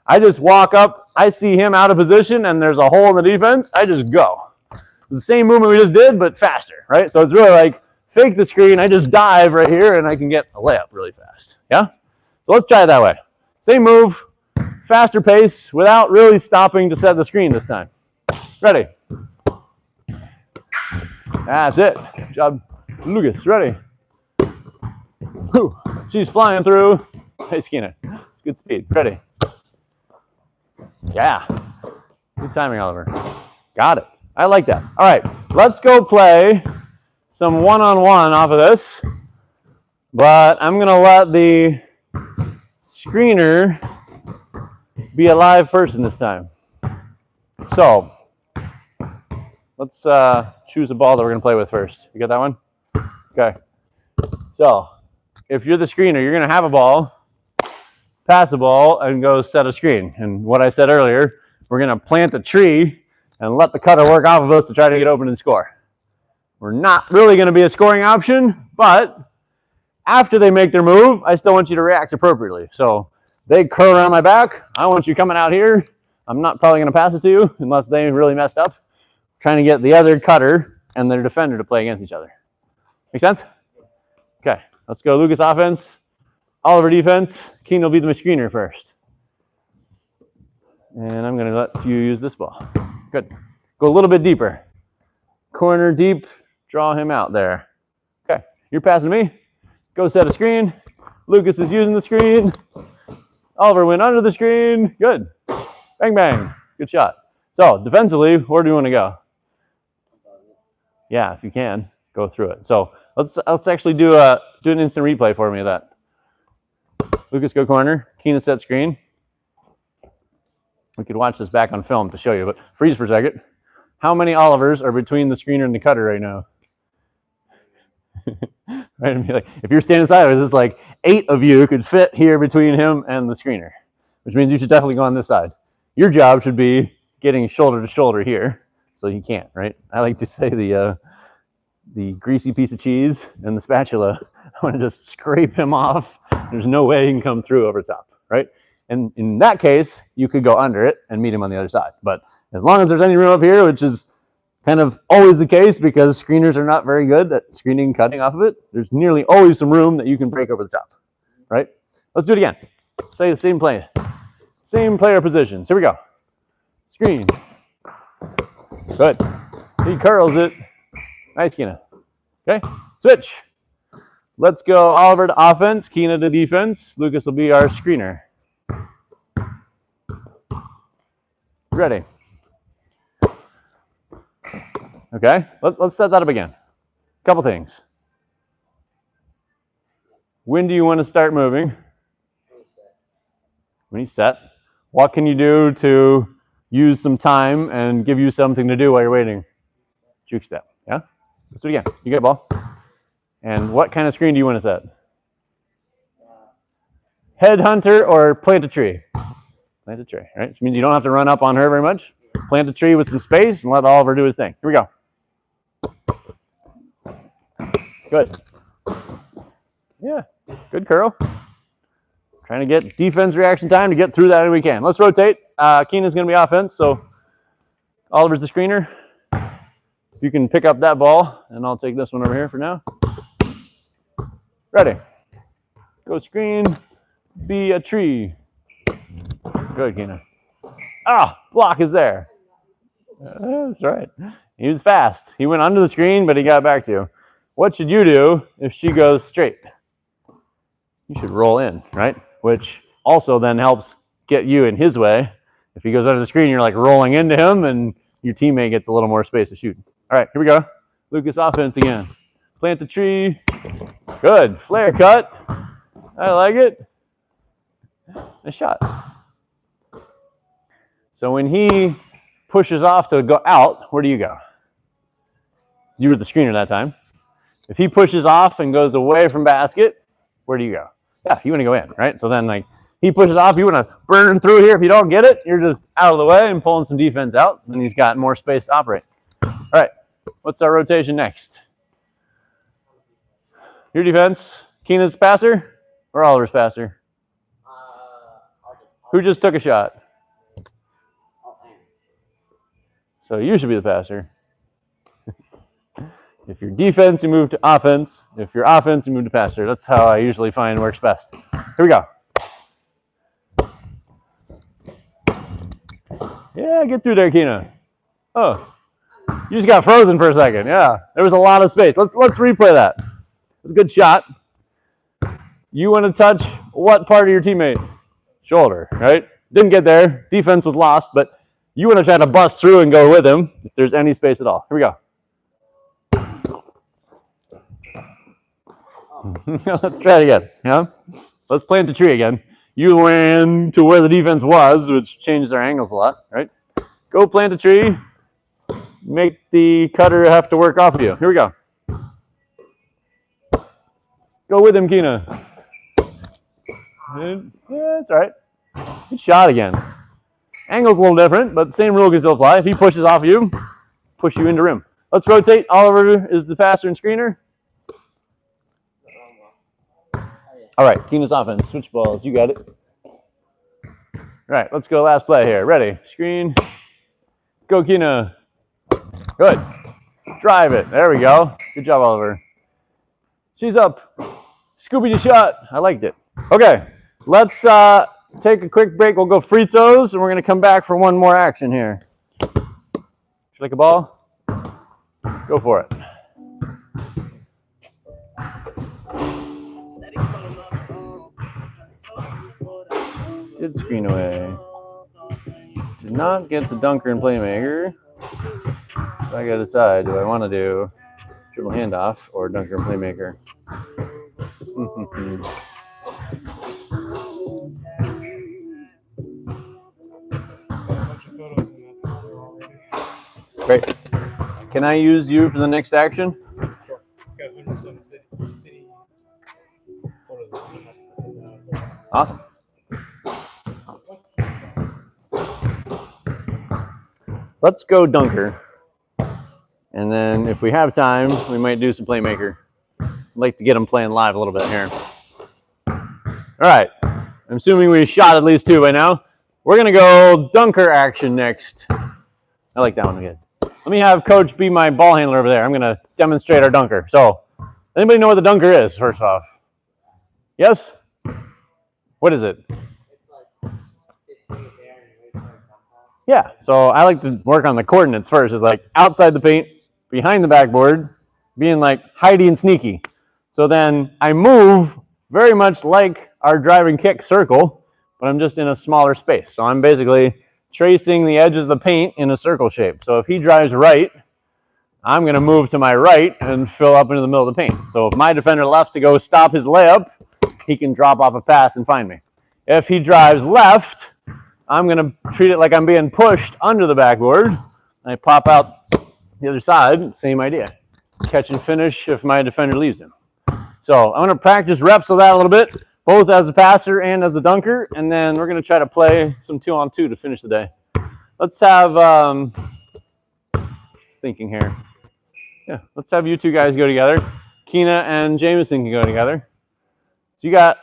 I just walk up, I see him out of position, and there's a hole in the defense. I just go. It's the same movement we just did, but faster, right? So it's really like fake the screen. I just dive right here, and I can get a layup really fast. Yeah? So let's try it that way. Same move, faster pace, without really stopping to set the screen this time. Ready? That's it. Good job, Lucas. Ready? Whew. She's flying through. Hey, Skinner. Good speed. Ready? Yeah. Good timing, Oliver. Got it. I like that. All right. Let's go play some one-on-one off of this. But I'm going to let the screener be a live person this time. So let's choose a ball that we're going to play with first. You got that one? Okay. So if you're the screener, you're going to have a ball, pass the ball, and go set a screen. And what I said earlier, we're going to plant a tree and let the cutter work off of us to try to get open and score. We're not really going to be a scoring option, but after they make their move, I still want you to react appropriately. So they curl around my back. I want you coming out here. I'm not probably going to pass it to you unless they really messed up. Trying to get the other cutter and their defender to play against each other. Make sense? Okay, let's go Lucas offense, Oliver defense. Keen will be the screener first. And I'm going to let you use this ball. Good. Go a little bit deeper. Corner deep, draw him out there. Okay, you're passing me. Go set a screen. Lucas is using the screen. Oliver went under the screen. Good. Bang, bang. Good shot. So defensively, where do you want to go? Yeah, if you can, go through it. So let's actually do an instant replay for me of that. Lucas, go corner. Keena set screen. We could watch this back on film to show you, but freeze for a second. How many Olivers are between the screener and the cutter right now? Right? And be like, if you're standing sideways, it's like 8 of you could fit here between him and the screener, which means you should definitely go on this side. Your job should be getting shoulder to shoulder here, so you can't, right? I like to say the greasy piece of cheese and the spatula, I want to just scrape him off. There's no way he can come through over top, right? And in that case, you could go under it and meet him on the other side. But as long as there's any room up here, which is kind of always the case because screeners are not very good at screening and cutting off of it, there's nearly always some room that you can break over the top, right? Let's do it again. Say the same play. Same player positions. Here we go. Screen. Good. He curls it. Nice, Keena. Okay, switch. Let's go Oliver to offense, Keena to defense. Lucas will be our screener. Ready. Okay, let's set that up again. Couple things. When do you want to start moving? When you set. What can you do to use some time and give you something to do while you're waiting? Juke step. Yeah? Let's do it again. You get a ball. And what kind of screen do you want to set? Headhunter or plant a tree? Plant a tree, right? Which means you don't have to run up on her very much. Plant a tree with some space and let Oliver do his thing. Here we go. Good. Yeah, good curl. Trying to get defense reaction time to get through that if we can. Let's rotate. Keenan's going to be offense, so Oliver's the screener. You can pick up that ball, and I'll take this one over here for now. Ready. Go screen. Be a tree. Good, Keenan. Ah, block is there. That's right. He was fast. He went under the screen, but he got back to you. What should you do if she goes straight? You should roll in, right? Which also then helps get you in his way. If he goes under the screen, you're like rolling into him, and your teammate gets a little more space to shoot. All right, here we go. Lucas offense again. Plant the tree. Good. Flare cut. I like it. Nice shot. So when he pushes off to go out, where do you go? You were the screener that time. If he pushes off and goes away from basket, where do you go? Yeah, you want to go in, right? So then, like, he pushes off, you want to burn through here. If you don't get it, you're just out of the way and pulling some defense out, and he's got more space to operate. All right, what's our rotation next? Your defense. Keenan's passer or Oliver's passer? Who just took a shot? So you should be the passer. If you're defense, you move to offense. If you're offense, you move to passer. That's how I usually find works best. Here we go. Yeah, get through there, Keena. Oh, you just got frozen for a second. Yeah, there was a lot of space. Let's replay that. It was a good shot. You want to touch what part of your teammate? Shoulder, right? Didn't get there. Defense was lost, but you want to try to bust through and go with him if there's any space at all. Here we go. Let's try it again. Yeah? Let's plant the tree again. You ran to where the defense was, which changes our angles a lot, right? Go plant a tree. Make the cutter have to work off of you. Here we go. Go with him, Keena. Yeah, that's all right. Good shot again. Angle's a little different, but the same rule can still apply. If he pushes off you, push you into rim. Let's rotate. Oliver is the passer and screener. All right, Keena's offense. Switch balls. You got it. All right, let's go last play here. Ready? Screen. Go, Keena. Good. Drive it. There we go. Good job, Oliver. She's up. Scooby-Doo shot. I liked it. Okay, let's take a quick break. We'll go free throws, and we're going to come back for one more action here. Would you like a ball? Go for it. Did screen away. Did not get to dunker and playmaker. So I got to decide, do I want to do dribble handoff or dunker and playmaker? Great. Can I use you for the next action? Awesome. Let's go dunker. And then if we have time, we might do some playmaker. I'd like to get them playing live a little bit here. All right. I'm assuming we shot at least two by now. We're going to go dunker action next. I like that one again. Let me have Coach be my ball handler over there. I'm going to demonstrate our dunker. So, anybody know what the dunker is, first off? Yes? What is it? Yeah, so I like to work on the coordinates first. It's like outside the paint, behind the backboard, being like hidey and sneaky. So then I move very much like our drive and kick circle, but I'm just in a smaller space. So I'm basically tracing the edges of the paint in a circle shape. So if he drives right, I'm going to move to my right and fill up into the middle of the paint. So if my defender left to go stop his layup, he can drop off a pass and find me. If he drives left, I'm going to treat it like I'm being pushed under the backboard. I pop out The other side, same idea. Catch and finish if my defender leaves him. So I'm going to practice reps of that a little bit, both as the passer and as the dunker, and then we're going to try to play some 2-on-2 to finish the day. Let's have, thinking here. Yeah, let's have you two guys go together. Keena and Jameson can go together. So you got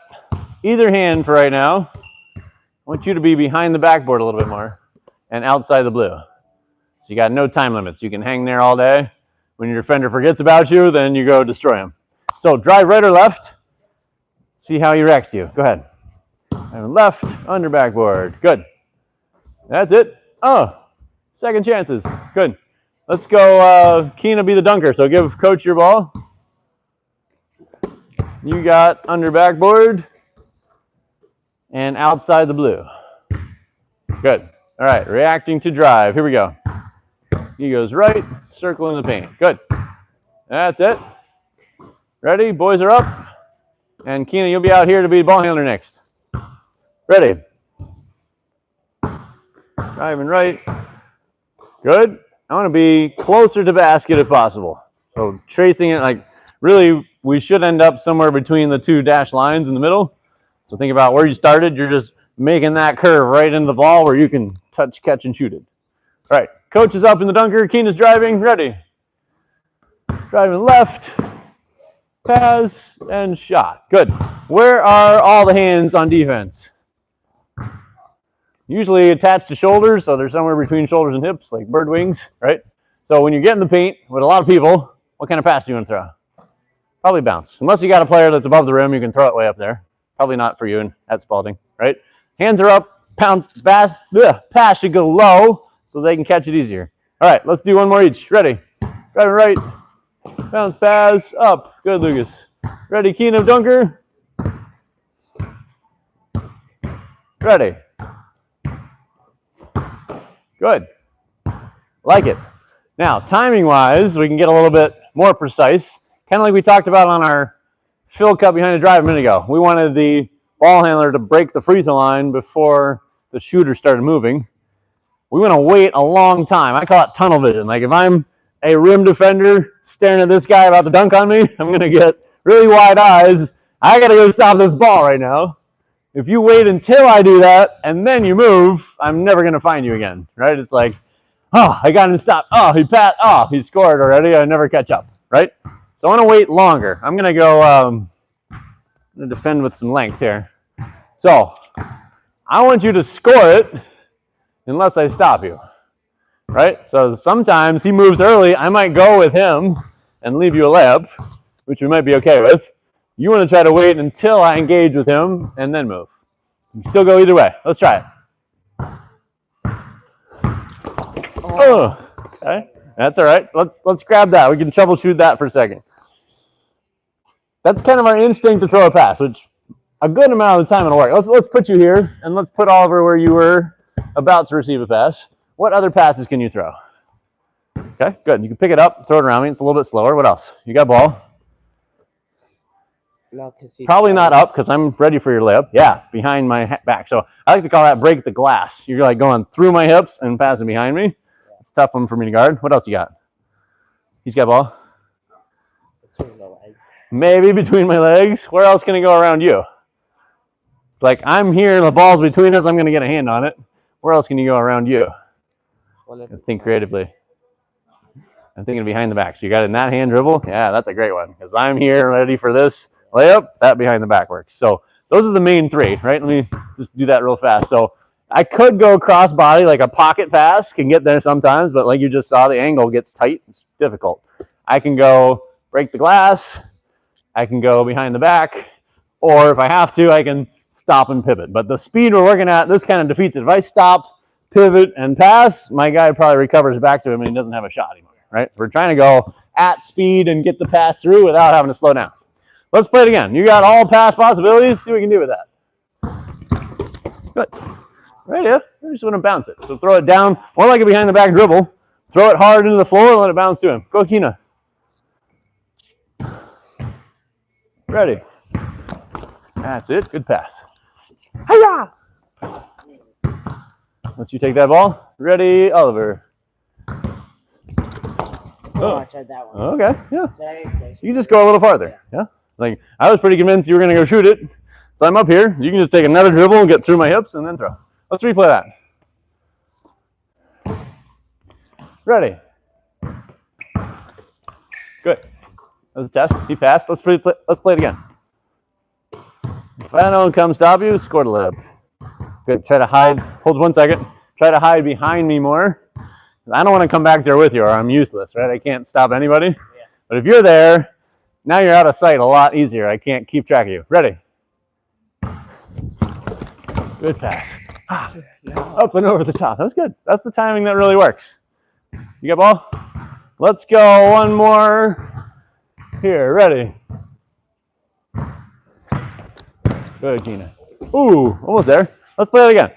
either hand for right now. I want you to be behind the backboard a little bit more and outside the blue. So you got no time limits. You can hang there all day. When your defender forgets about you, then you go destroy him. So drive right or left. See how he reacts to you. Go ahead. And left, under backboard. Good. That's it. Oh, second chances. Good. Let's go, Keena be the dunker. So give coach your ball. You got under backboard and outside the blue. Good. All right, reacting to drive. Here we go. He goes right, circle in the paint. Good. That's it. Ready? Boys are up. And Keena, you'll be out here to be ball handler next. Ready. Driving right. Good. I want to be closer to basket if possible. So tracing it, like really, we should end up somewhere between the two dashed lines in the middle. So think about where you started. You're just making that curve right into the ball where you can touch, catch, and shoot it. All right. Coach is up in the dunker. Keena's driving. Ready. Driving left. Pass and shot. Good. Where are all the hands on defense? Usually attached to shoulders, so they're somewhere between shoulders and hips, like bird wings, right? So when you get in the paint with a lot of people, what kind of pass do you want to throw? Probably bounce. Unless you got a player that's above the rim, you can throw it way up there. Probably not for you at Spalding, right? Hands are up. Pass should go low so they can catch it easier. All right, let's do one more each. Ready? Driving right. Bounce pass up. Good, Lucas. Ready, Keena, dunker. Ready. Good. Like it. Now, timing-wise, we can get a little bit more precise. Kind of like we talked about on our fill cut behind the drive a minute ago. We wanted the ball handler to break the free throw line before the shooter started moving. We want to wait a long time. I call it tunnel vision. Like if I'm a rim defender staring at this guy about to dunk on me, I'm going to get really wide eyes. I got to go stop this ball right now. If you wait until I do that and then you move, I'm never going to find you again, right? It's like, oh, I got him to stop. Oh, he passed. Oh, he scored already. I never catch up, right? So I want to wait longer. I'm going to go I'm going to defend with some length here. So I want you to score it unless I stop you, right? So sometimes he moves early. I might go with him and leave you a layup, which we might be okay with. You want to try to wait until I engage with him and then move. You can still go either way. Let's try it. Oh, okay. That's all right. Let's grab that. We can troubleshoot that for a second. That's kind of our instinct to throw a pass, which a good amount of the time it'll work. Let's put you here, and let's put Oliver where you were about to receive a pass. What other passes can you throw? Okay, good. You can pick it up, throw it around me. It's a little bit slower. What else? You got ball. No, Probably not up because I'm ready for your layup. Yeah, behind my back. So I like to call that break the glass. You're like going through my hips and passing behind me. It's a tough one for me to guard. What else you got? He's got ball. Between the legs. Maybe between my legs. Where else can it go around you? It's like I'm here, the ball's between us. I'm going to get a hand on it. Where else can you go around you? Think creatively. I'm thinking behind the back. So you got it in that hand dribble? Yeah, that's a great one because I'm here ready for this layup. That behind the back works. So those are the main three, right? Let me just do that real fast. So I could go cross body, like a pocket pass can get there sometimes, but like you just saw, the angle gets tight. It's difficult. I can go break the glass. I can go behind the back. Or if I have to, I can stop and pivot. But the speed we're working at, this kind of defeats it. If I stop, pivot, and pass, my guy probably recovers back to him and he doesn't have a shot anymore, right? We're trying to go at speed and get the pass through without having to slow down. Let's play it again. You got all pass possibilities. See what we can do with that. Good. Right, yeah. I just want to bounce it. So throw it down, more like a behind the back dribble. Throw it hard into the floor and let it bounce to him. Go, Keena. Ready. That's it. Good pass. Hiya! Let you take that ball. Ready, Oliver. Oh, I tried that one. Okay, yeah. So I got closer. You just go a little farther. Yeah. Like I was pretty convinced you were gonna go shoot it. So I'm up here. You can just take another dribble and get through my hips and then throw. Let's replay that. Ready. Good. That was a test. He passed. Let's play it again. If I don't come stop you, score the layup. Good. Try to hide. Hold 1 second. Try to hide behind me more. I don't want to come back there with you or I'm useless, right? I can't stop anybody. Yeah. But if you're there, now you're out of sight a lot easier. I can't keep track of you. Ready? Good pass. Up and over the top. That was good. That's the timing that really works. You got ball? Let's go one more. Here, ready. Good, Gina. Ooh, almost there. Let's play it again.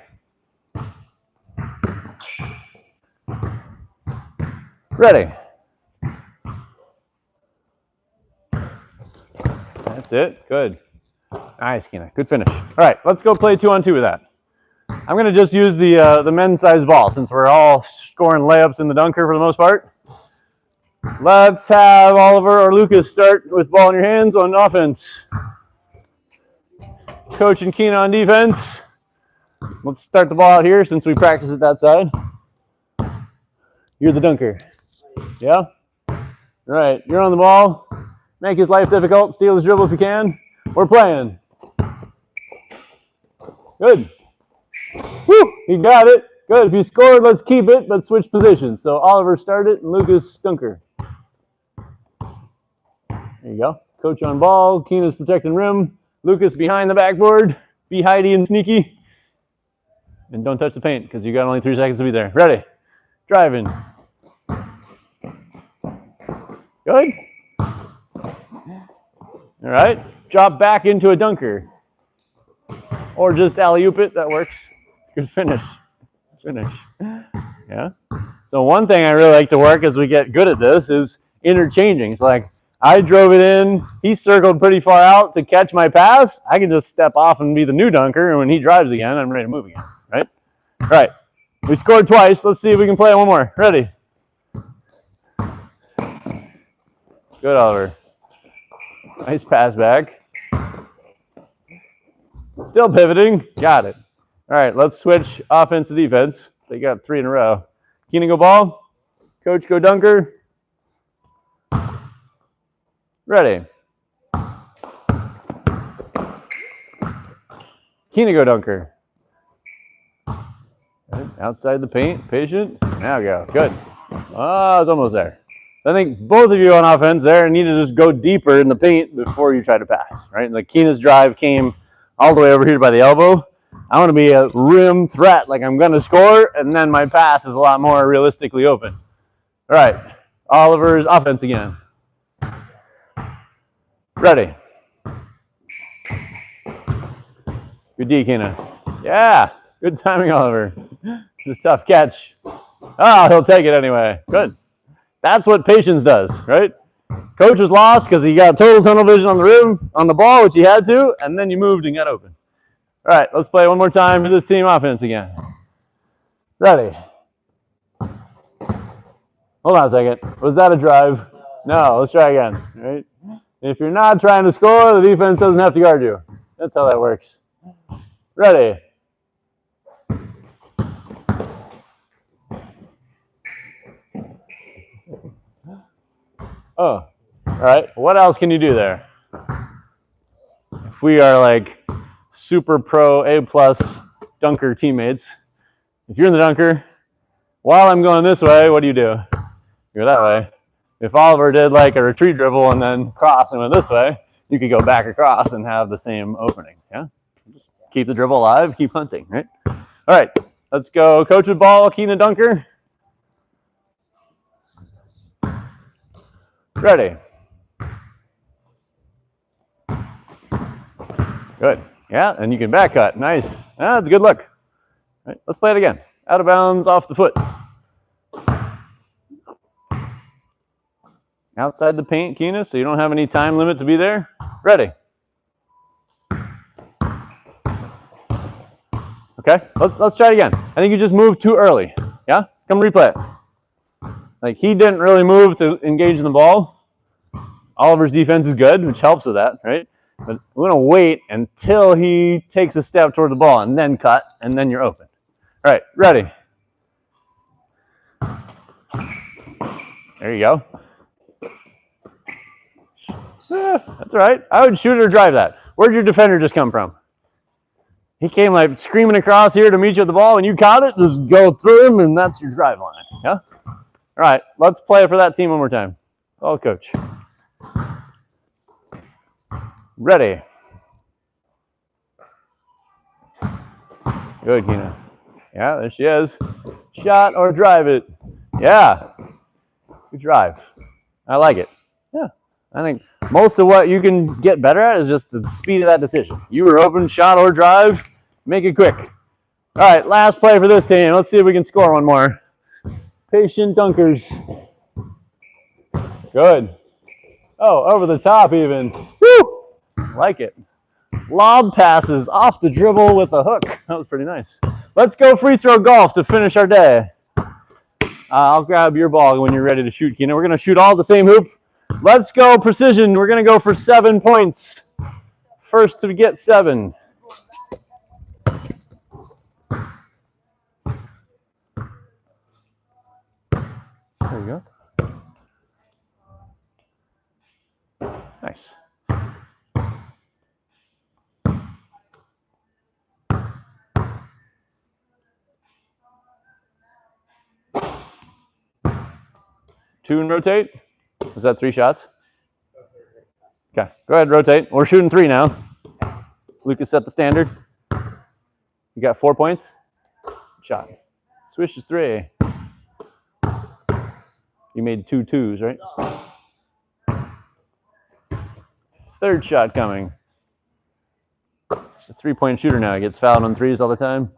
Ready. That's it. Good. Nice, Kina. Good finish. All right, let's go play 2-on-2 with that. I'm going to just use the men's size ball since we're all scoring layups in the dunker for the most part. Let's have Oliver or Lucas start with ball in your hands on offense. Coach and Kina on defense. Let's start the ball out here since we practice it that side. You're the dunker. Yeah? All right, you're on the ball. Make his life difficult. Steal his dribble if you can. We're playing. Good. Woo! He got it. Good. If you scored, let's keep it, but switch positions. So Oliver started and Lucas dunker. There you go. Coach on ball. Keena's protecting rim. Lucas behind the backboard. Be hidey and sneaky. And don't touch the paint because you got only 3 seconds to be there. Ready. Driving. Good. All right. Drop back into a dunker. Or just alley-oop it. That works. Good finish. Finish. Yeah. So one thing I really like to work as we get good at this is interchanging. It's like I drove it in. He circled pretty far out to catch my pass. I can just step off and be the new dunker. And when he drives again, I'm ready to move again. Right? All right. We scored twice. Let's see if we can play one more. Ready? Good, Oliver. Nice pass back. Still pivoting. Got it. All right, let's switch offense to defense. They got 3 in a row. Keenan go ball. Coach go dunker. Ready. Keenan go dunker. Good. Outside the paint. Patient. Now go. Good. Oh, it's almost there. I think both of you on offense there need to just go deeper in the paint before you try to pass, right? Like Keena's drive came all the way over here by the elbow. I want to be a rim threat, like I'm going to score, and then my pass is a lot more realistically open. All right, Oliver's offense again. Ready. Good D, Keena. Yeah, good timing, Oliver. Just tough catch. Oh, he'll take it anyway. Good. That's what patience does, right? Coach was lost because he got total tunnel vision on the rim, on the ball, which he had to, and then you moved and got open. All right, let's play one more time for this team offense again. Ready. Hold on a second. Was that a drive? No, let's try again, right? If you're not trying to score, the defense doesn't have to guard you. That's how that works. Ready. Oh, all right. What else can you do there? If we are like super pro A+ dunker teammates, if you're in the dunker, while I'm going this way, what do? You go that way. If Oliver did like a retreat dribble and then cross and went this way, you could go back across and have the same opening. Yeah, just keep the dribble alive, keep hunting, right? All right, let's go. Coach with ball, Keena dunker. Ready. Good. Yeah, and you can back cut. Nice. That's a good look. All right, let's play it again. Out of bounds, off the foot. Outside the paint, Keena, so you don't have any time limit to be there. Ready. Okay, let's try it again. I think you just moved too early. Yeah? Come replay it. Like, he didn't really move to engage in the ball. Oliver's defense is good, which helps with that, right? But we're going to wait until he takes a step toward the ball and then cut, and then you're open. All right, ready. There you go. That's all right. I would shoot or drive that. Where'd your defender just come from? He came like screaming across here to meet you at the ball, and you caught it. Just go through him, and that's your drive line. Yeah? All right, let's play for that team one more time. Oh, coach. Ready. Good, Kina. Yeah, there she is. Shot or drive it. Yeah. Good drive. I like it. Yeah. I think most of what you can get better at is just the speed of that decision. You were open, shot or drive, make it quick. All right, last play for this team. Let's see if we can score one more. Patient dunkers. Good. Oh, over the top even. Woo! Like it. Lob passes off the dribble with a hook. That was pretty nice. Let's go free throw golf to finish our day. I'll grab your ball when you're ready to shoot, Kina. We're going to shoot all the same hoop. Let's go precision. We're going to go for 7 points. First to get 7. There you go. Nice. Two and rotate. Is that 3 shots? Okay, go ahead, rotate. We're shooting 3 now. Lucas set the standard. You got 4 points. Shot. Swish is 3. You made 2 twos, right? Third shot coming. He's a 3-point shooter now. He gets fouled on 3s all the time.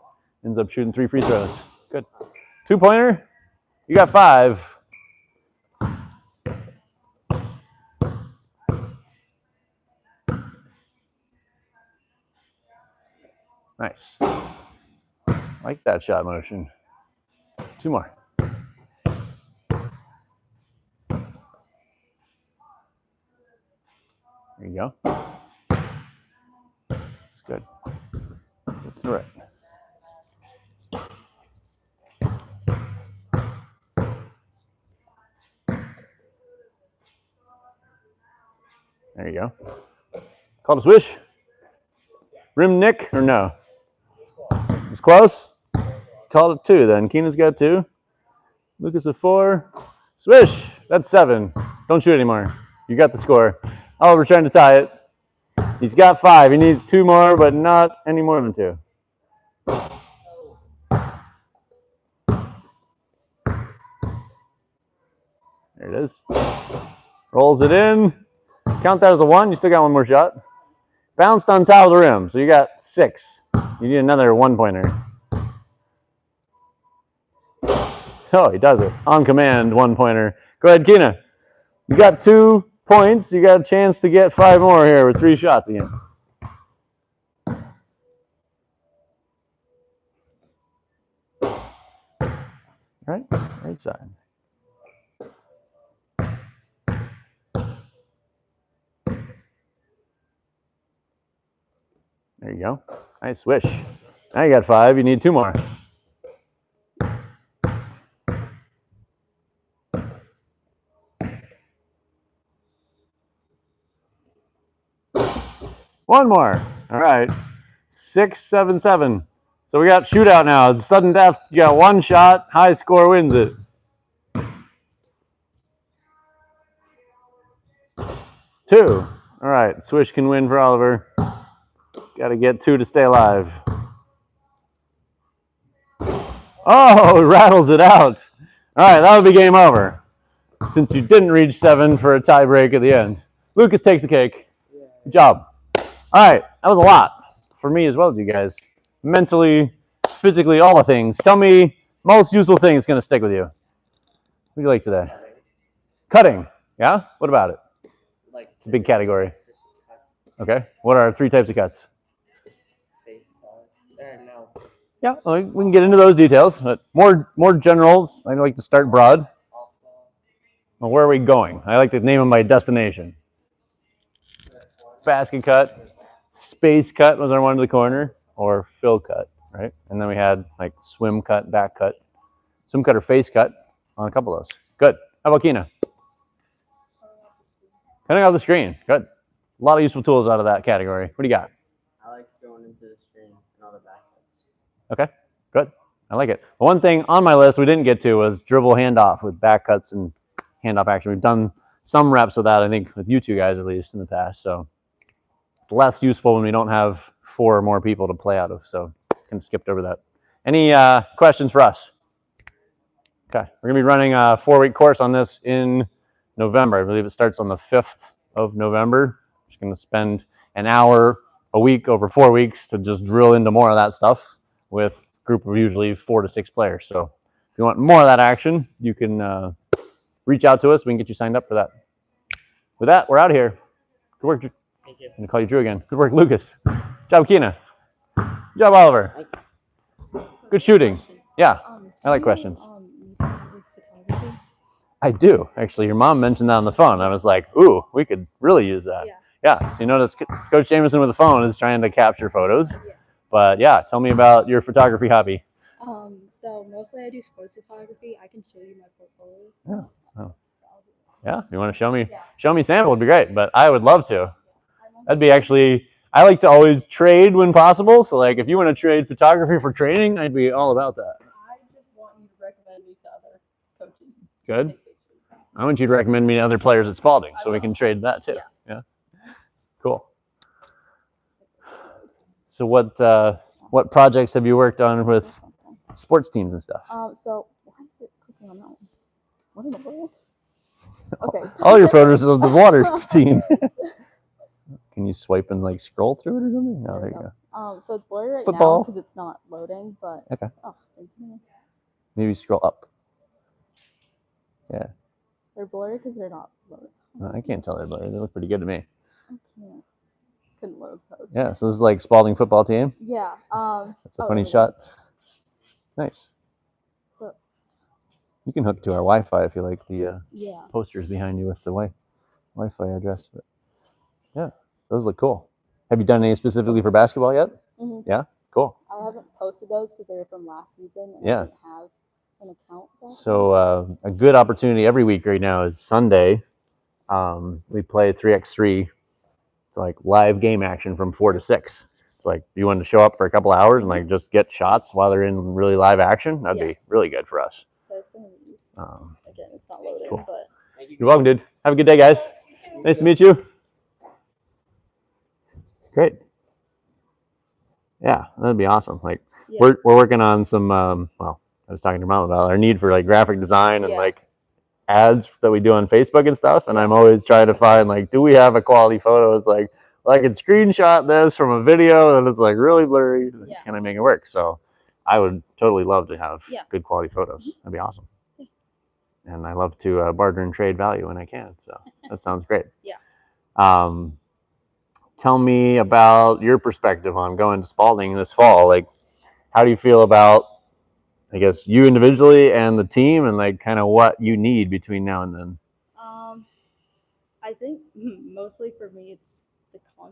Ends up shooting 3 free throws. Good. 2-pointer. You got 5. Nice. Like that shot motion. 2 more. There you go. It's good. That's right. There you go. Called a swish. Rim nick or no? It's close. Called it 2 then. Keena's got 2. Lucas with 4. Swish. That's 7. Don't shoot anymore. You got the score. Oliver trying to tie it. He's got 5. He needs 2 more, but not any more than 2. There it is. Rolls it in. Count that as a 1. You still got 1 more shot. Bounced on top of the rim, so you got 6. You need another 1-pointer. Oh, he does it. On command, 1-pointer. Go ahead, Kina. You got 2 points. You got a chance to get 5 more here with 3 shots again. All right, right side. There you go. Nice swish. Now you got 5. You need 2 more. One more. All right. 6, 7, 7. So we got shootout now. It's sudden death. You got 1 shot. High score wins it. 2. All right. Swish can win for Oliver. Got to get 2 to stay alive. Oh, it rattles it out. All right, that would be game over. Since you didn't reach 7 for a tie break at the end. Lucas takes the cake. Good job. All right, that was a lot for me as well as you guys. Mentally, physically, all the things. Tell me most useful thing that's going to stick with you. What do you like today? Cutting. Yeah? What about it? It's a big category. Okay. What are 3 types of cuts? No. Yeah, well, we can get into those details, but more general. I like to start broad. Off ball, Well, where are we going? I like to name them by destination. Basket cut, space cut was our one to the corner, or fill cut, right? And then we had like swim cut, back cut, swim cut or face cut on a couple of those. Good. How about Kina? Cutting off the screen. Good. A lot of useful tools out of that category. What do you got? I like going into the screen and all the backflips. Okay. Good. I like it. The one thing on my list we didn't get to was dribble handoff with back cuts and handoff action. We've done some reps of that, I think, with you two guys at least in the past. So it's less useful when we don't have 4 or more people to play out of. So kind of skipped over that. Any questions for us? Okay. We're going to be running a 4-week course on this in November. I believe it starts on the 5th of November. Just going to spend an hour a week over 4 weeks to just drill into more of that stuff with a group of usually 4 to 6 players. So if you want more of that action, you can reach out to us. We can get you signed up for that. With that, we're out of here. Good work. Thank you. I'm going to call you Drew again. Good work, Lucas. Good job, Kina. Good job, Oliver. Good shooting. Yeah, I like questions. Photography? I do, actually. Your mom mentioned that on the phone. I was like, ooh, we could really use that. Yeah, so you notice Coach Jameson with the phone is trying to capture photos. Yeah. But yeah, tell me about your photography hobby. So mostly I do sports photography. I can show you my portfolio. Yeah. Oh. Yeah, if you want to show me sample, would be great. But I would love to. That'd be actually, I like to always trade when possible. So like if you want to trade photography for training, I'd be all about that. I just want you to recommend me to other coaches. Good. I want you to recommend me to other players at Spalding so we can trade that too. Yeah. Cool. So what projects have you worked on with sports teams and stuff? So why is it clicking on that one? What in the world? Okay. All your photos of the water scene. Can you swipe and like scroll through it or something? Oh, there you go. So it's blurry right Football. now because it's not loading, but Okay. oh, thank you. Maybe scroll up. Yeah. They're blurry because they're not loading. I can't tell they're blurry. They look pretty good to me. I can't. Couldn't load those. Yeah. So this is like Spalding football team. Yeah. That's a funny shot. Nice. So You can hook to our Wi-Fi if you like the yeah. posters behind you with the Wi-Fi address. But yeah, those look cool. Have you done any specifically for basketball yet? Mhm. Yeah, cool. I haven't posted those because they were from last season and Yeah. I didn't have an account. So a good opportunity every week right now is Sunday. We play 3x3. It's like live game action from 4 to 6. It's like you want to show up for a couple hours and like just get shots while they're in really live action. That'd be really good for us. So I have some of these. Again, it's not loading, Cool. but You're welcome, dude. Have a good day, guys. Nice to meet you. Great. Yeah, that'd be awesome. Like we're working on some. Well, I was talking to Mom about our need for like graphic design and like ads that we do on Facebook and stuff. And I'm always trying to find like, do we have a quality photo? It's like, well, I can screenshot this from a video that is like really blurry. Can I make it work? So I would totally love to have good quality photos. That'd be awesome. And I love to barter and trade value when I can. So that sounds great. Tell me about your perspective on going to Spalding this fall. Like, how do you feel about, I guess, you individually and the team, and like kind of what you need between now and then? I think mostly for me, it's